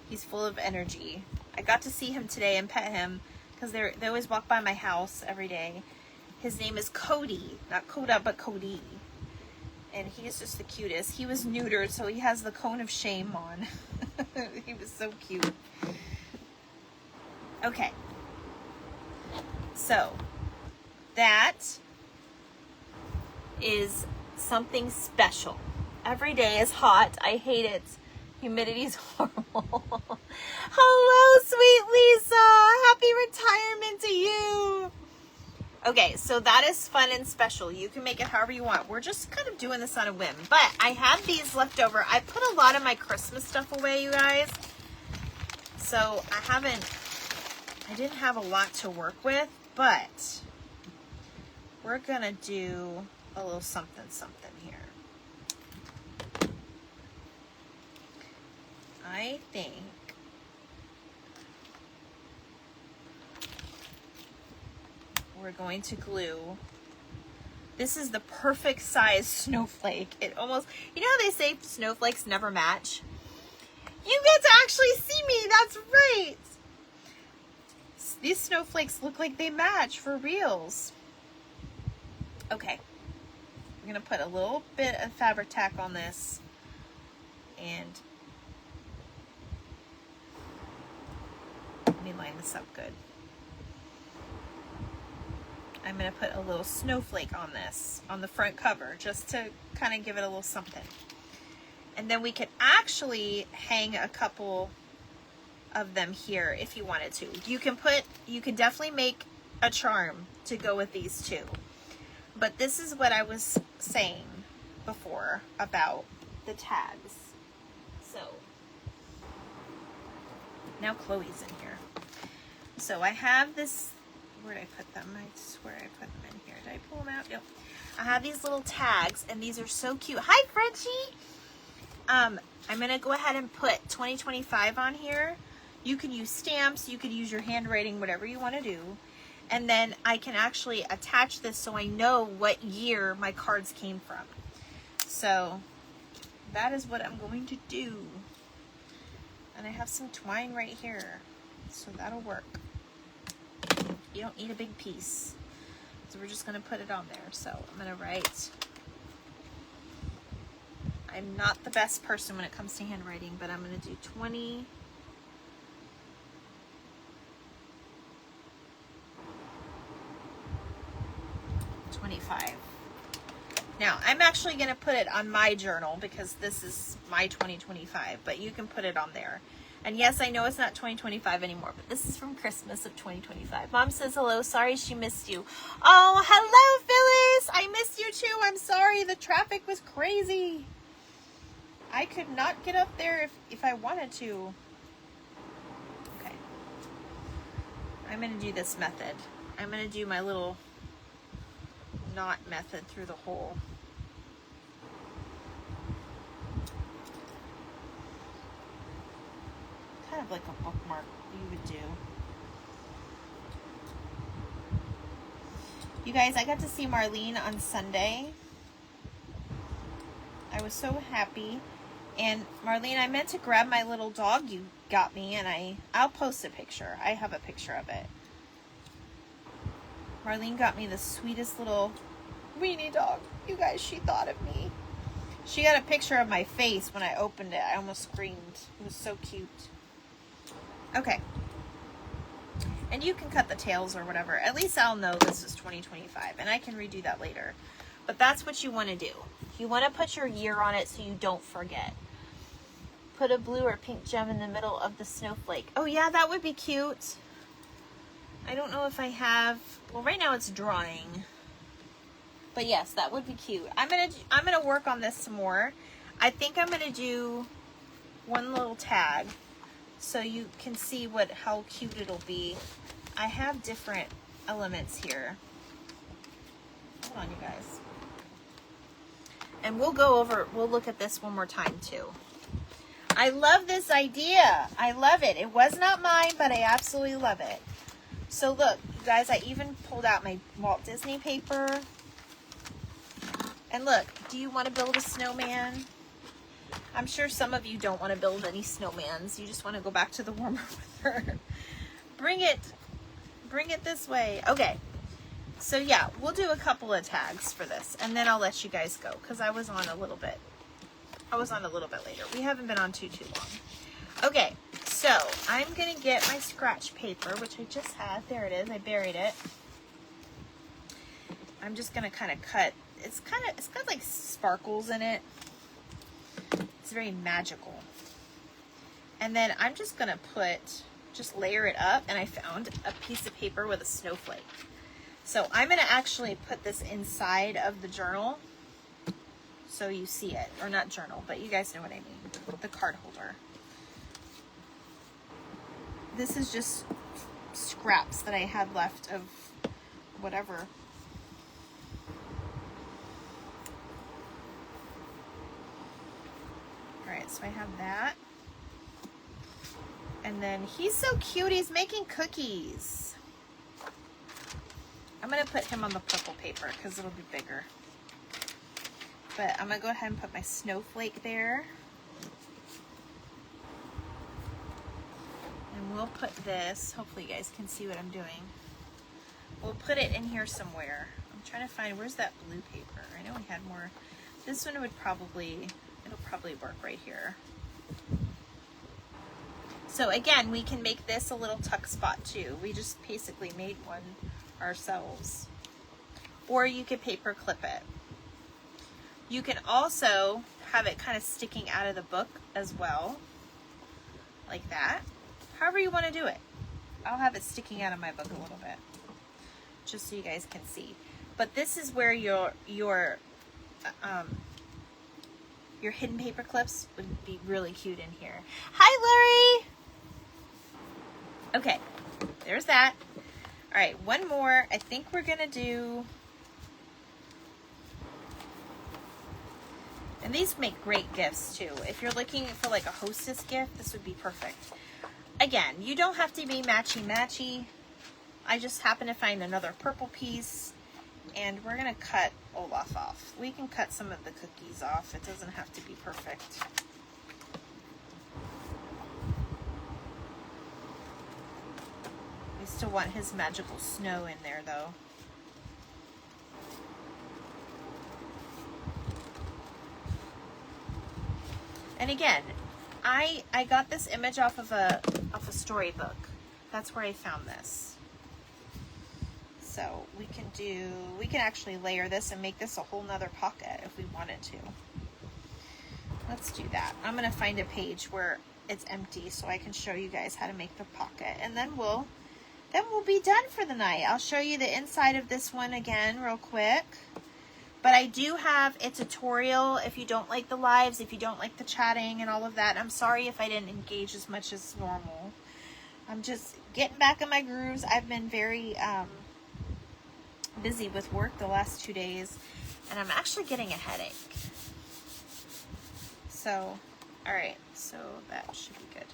He's full of energy. I got to see him today and pet him because they always walk by my house every day. His name is Cody. Not Coda, but Cody. And he is just the cutest. He was neutered, so he has the cone of shame on. He was so cute. Okay. So, that is something special. Every day is hot. I hate it. Humidity's horrible. Hello, sweet Lisa. Happy retirement to you. Okay, so that is fun and special. You can make it however you want. We're just kind of doing this on a whim. But I have these left over. I put a lot of my Christmas stuff away, you guys. So I didn't have a lot to work with, but we're going to do a little something here. I think we're going to glue. This is the perfect size snowflake. It almost, you know how they say snowflakes never match? You get to actually see me. That's right. These snowflakes look like they match for reals. Okay. I'm going to put a little bit of fabric tack on this. And let me line this up good. I'm going to put a little snowflake on this, on the front cover, just to kind of give it a little something. And then we could actually hang a couple of them here if you wanted to. You can definitely make a charm to go with these two. But this is what I was saying before about the tags. So now Chloe's in here. So I have this, where did I put them? I swear I put them in here. Did I pull them out? Yep. I have these little tags, and these are so cute. Hi, Frenchie! I'm going to go ahead and put 2025 on here. You can use stamps, you could use your handwriting, whatever you want to do. And then I can actually attach this so I know what year my cards came from. So that is what I'm going to do. And I have some twine right here, so that'll work. You don't need a big piece. So we're just going to put it on there. So I'm going to write. I'm not the best person when it comes to handwriting, but I'm going to do 20. Now, I'm actually going to put it on my journal because this is my 2025, but you can put it on there. And yes, I know it's not 2025 anymore, but this is from Christmas of 2025. Mom says hello. Sorry she missed you. Oh, hello, Phyllis. I missed you too. I'm sorry. The traffic was crazy. I could not get up there if I wanted to. Okay. I'm going to do this method. I'm going to do my little knot method through the hole. Kind of like a bookmark you would do. You guys, I got to see Marlene on Sunday. I was so happy. And Marlene, I meant to grab my little dog you got me, and I'll post a picture. I have a picture of it. Marlene got me the sweetest little weenie dog. You guys, she thought of me. She got a picture of my face when I opened it. I almost screamed. It was so cute. Okay. And you can cut the tails or whatever. At least I'll know this is 2025, and I can redo that later. But that's what you want to do. You want to put your year on it so you don't forget. Put a blue or pink gem in the middle of the snowflake. Oh yeah, that would be cute. I don't know if I have. Well, right now it's drying. But yes, that would be cute. I'm gonna work on this some more. I think I'm gonna do one little tag so you can see how cute it'll be. I have different elements here. Hold on, you guys. And we'll look at this one more time too. I love this idea. I love it. It was not mine, but I absolutely love it. So look, you guys, I even pulled out my Walt Disney paper. And look, do you want to build a snowman? I'm sure some of you don't want to build any snowmans. You just want to go back to the warmer weather. Bring it this way. Okay. So yeah, we'll do a couple of tags for this, and then I'll let you guys go because I was on a little bit later. We haven't been on too long. Okay, so I'm gonna get my scratch paper, which I just had. There it is. I buried it. I'm just gonna kind of cut. It's got like sparkles in it. It's very magical. And then I'm just gonna just layer it up, and I found a piece of paper with a snowflake. So I'm going to actually put this inside of the journal so you see it. Or not journal, but you guys know what I mean. The card holder. This is just scraps that I had left of whatever. Alright, so I have that. And then he's so cute. He's making cookies. I'm going to put him on the purple paper because it'll be bigger. But I'm going to go ahead and put my snowflake there. And we'll put this, hopefully you guys can see what I'm doing. We'll put it in here somewhere. I'm trying to find, where's that blue paper? I know we had more. This one it'll probably work right here. So again, we can make this a little tuck spot too. We just basically made one ourselves. Or you could paper clip it. You can also have it kind of sticking out of the book as well, like that. However you want to do it. I'll have it sticking out of my book a little bit, just so you guys can see. But this is where your hidden paper clips would be really cute in here. Hi, Lori. Okay, there's that. All right, one more. I think we're gonna do And these make great gifts too. If you're looking for like a hostess gift, this would be perfect. Again, you don't have to be matchy-matchy. I just happen to find another purple piece, and we're gonna cut Olaf off. We can cut some of the cookies off. It doesn't have to be perfect. We still want his magical snow in there though. And again, I got this image off of a storybook. That's where I found this. So we can actually layer this and make this a whole nother pocket if we wanted to. Let's do that. I'm gonna find a page where it's empty so I can show you guys how to make the pocket, and then we'll be done for the night. I'll show you the inside of this one again real quick. But I do have a tutorial if you don't like the lives, if you don't like the chatting and all of that. I'm sorry if I didn't engage as much as normal. I'm just getting back in my grooves. I've been very busy with work the last 2 days, and I'm actually getting a headache. So, all right, so that should be good.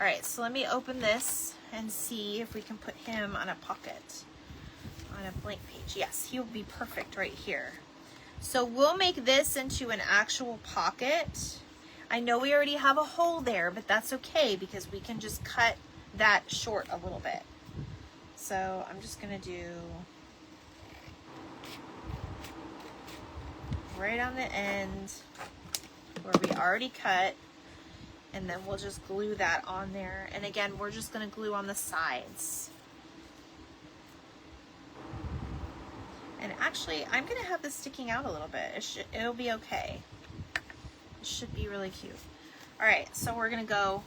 All right, so let me open this and see if we can put him on a pocket, on a blank page. Yes, he'll be perfect right here. So we'll make this into an actual pocket. I know we already have a hole there, but that's okay because we can just cut that short a little bit. So I'm just gonna do right on the end where we already cut, and then we'll just glue that on there. And again, we're just gonna glue on the sides. And actually, I'm gonna have this sticking out a little bit. It'll be okay. It should be really cute. All right, so we're gonna go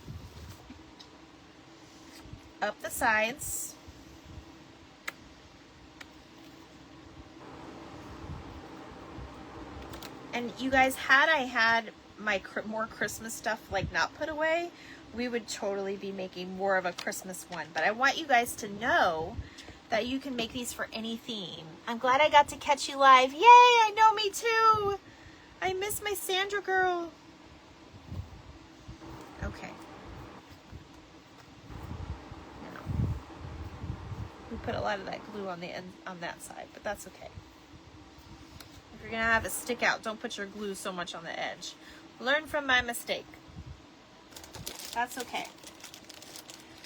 up the sides. And you guys, had I had my more Christmas stuff like not put away, we would totally be making more of a Christmas one. But I want you guys to know that you can make these for any theme. I'm glad I got to catch you live. Yay, I know, me too. I miss my Sandra girl. Okay. Now, we put a lot of that glue on the end, on that side, but that's okay. If you're gonna have it stick out, don't put your glue so much on the edge. Learn from my mistake. That's okay.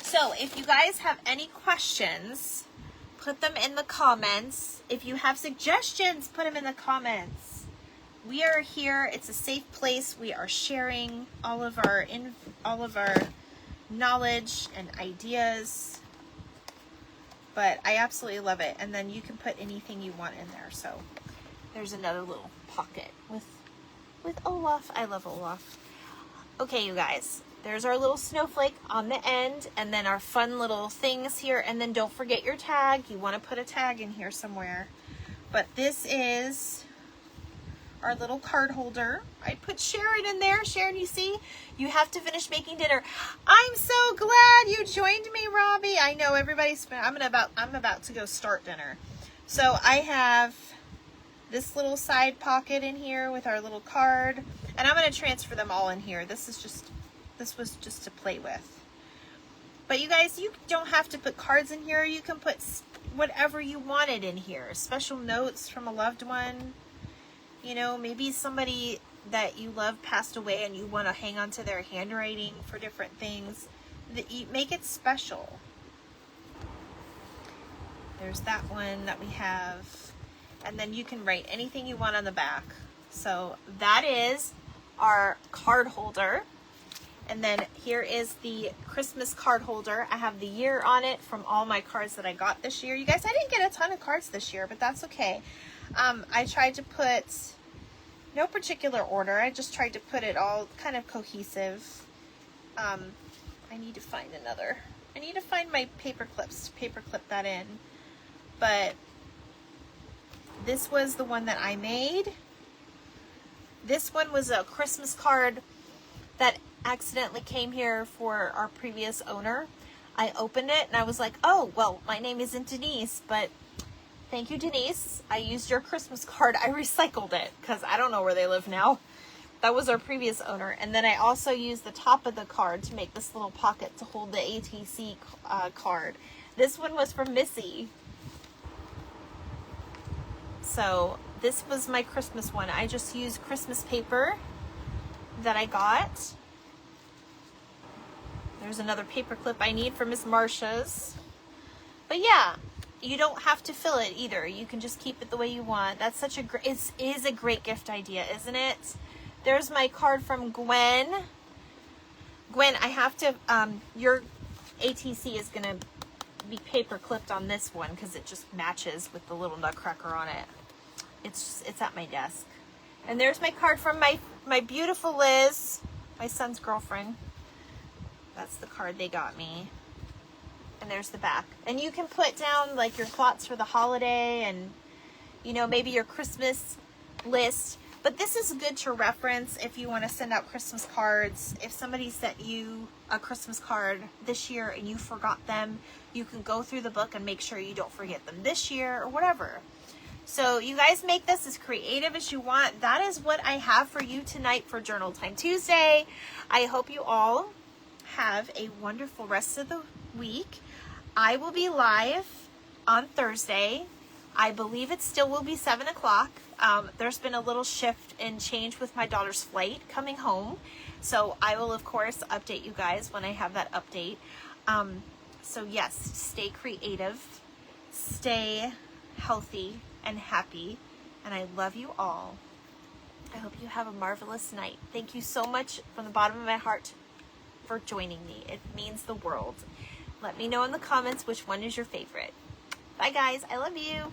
So if you guys have any questions, put them in the comments. If you have suggestions, put them in the comments. We are here. It's a safe place. We are sharing all of our knowledge and ideas. But I absolutely love it. And then you can put anything you want in there. So there's another little pocket with Olaf. I love Olaf. Okay, you guys. There's our little snowflake on the end, and then our fun little things here. And then don't forget your tag. You want to put a tag in here somewhere. But this is our little card holder. I put Sharon in there. Sharon, you see, you have to finish making dinner. I'm so glad you joined me, Robbie. I know everybody's. I'm about to go start dinner. So I have this little side pocket in here with our little card, and I'm going to transfer them all in here. This was just to play with. But you guys, you don't have to put cards in here. You can put whatever you wanted in here. Special notes from a loved one. You know, maybe somebody that you love passed away and you want to hang on to their handwriting for different things. You make it special. There's that one that we have. And then you can write anything you want on the back. So that is our card holder. And then here is the Christmas card holder. I have the year on it from all my cards that I got this year. You guys, I didn't get a ton of cards this year, but that's okay. I tried to put no particular order. I just tried to put it all kind of cohesive. I need to find another. I need to find my paper clips to paper clip that in. But this was the one that I made. This one was a Christmas card that accidentally came here for our previous owner. I opened it and I was like, oh, well, my name isn't Denise, but thank you, Denise. I used your Christmas card. I recycled it because I don't know where they live now. That was our previous owner. And then I also used the top of the card to make this little pocket to hold the ATC card. This one was from Missy. So this was my Christmas one. I just used Christmas paper that I got. There's another paper clip I need for Miss Marcia's. But yeah, you don't have to fill it either. You can just keep it the way you want. That's such a great, it is a great gift idea, isn't it? There's my card from Gwen. Gwen, I have to, your ATC is going to be paper clipped on this one because it just matches with the little nutcracker on it. It's at my desk. And there's my card from my beautiful Liz, my son's girlfriend. That's the card they got me. And there's the back. And you can put down like your thoughts for the holiday and, you know, maybe your Christmas list. But this is good to reference if you want to send out Christmas cards. If somebody sent you a Christmas card this year and you forgot them, you can go through the book and make sure you don't forget them this year or whatever. So you guys make this as creative as you want. That is what I have for you tonight for Journal Time Tuesday. I hope you all have a wonderful rest of the week. I will be live on Thursday. I believe it still will be 7 o'clock. There's been a little shift and change with my daughter's flight coming home. So I will, of course, update you guys when I have that update. So yes, stay creative, stay healthy and happy. And I love you all. I hope you have a marvelous night. Thank you so much from the bottom of my heart for joining me. It means the world. Let me know in the comments which one is your favorite. Bye guys, I love you.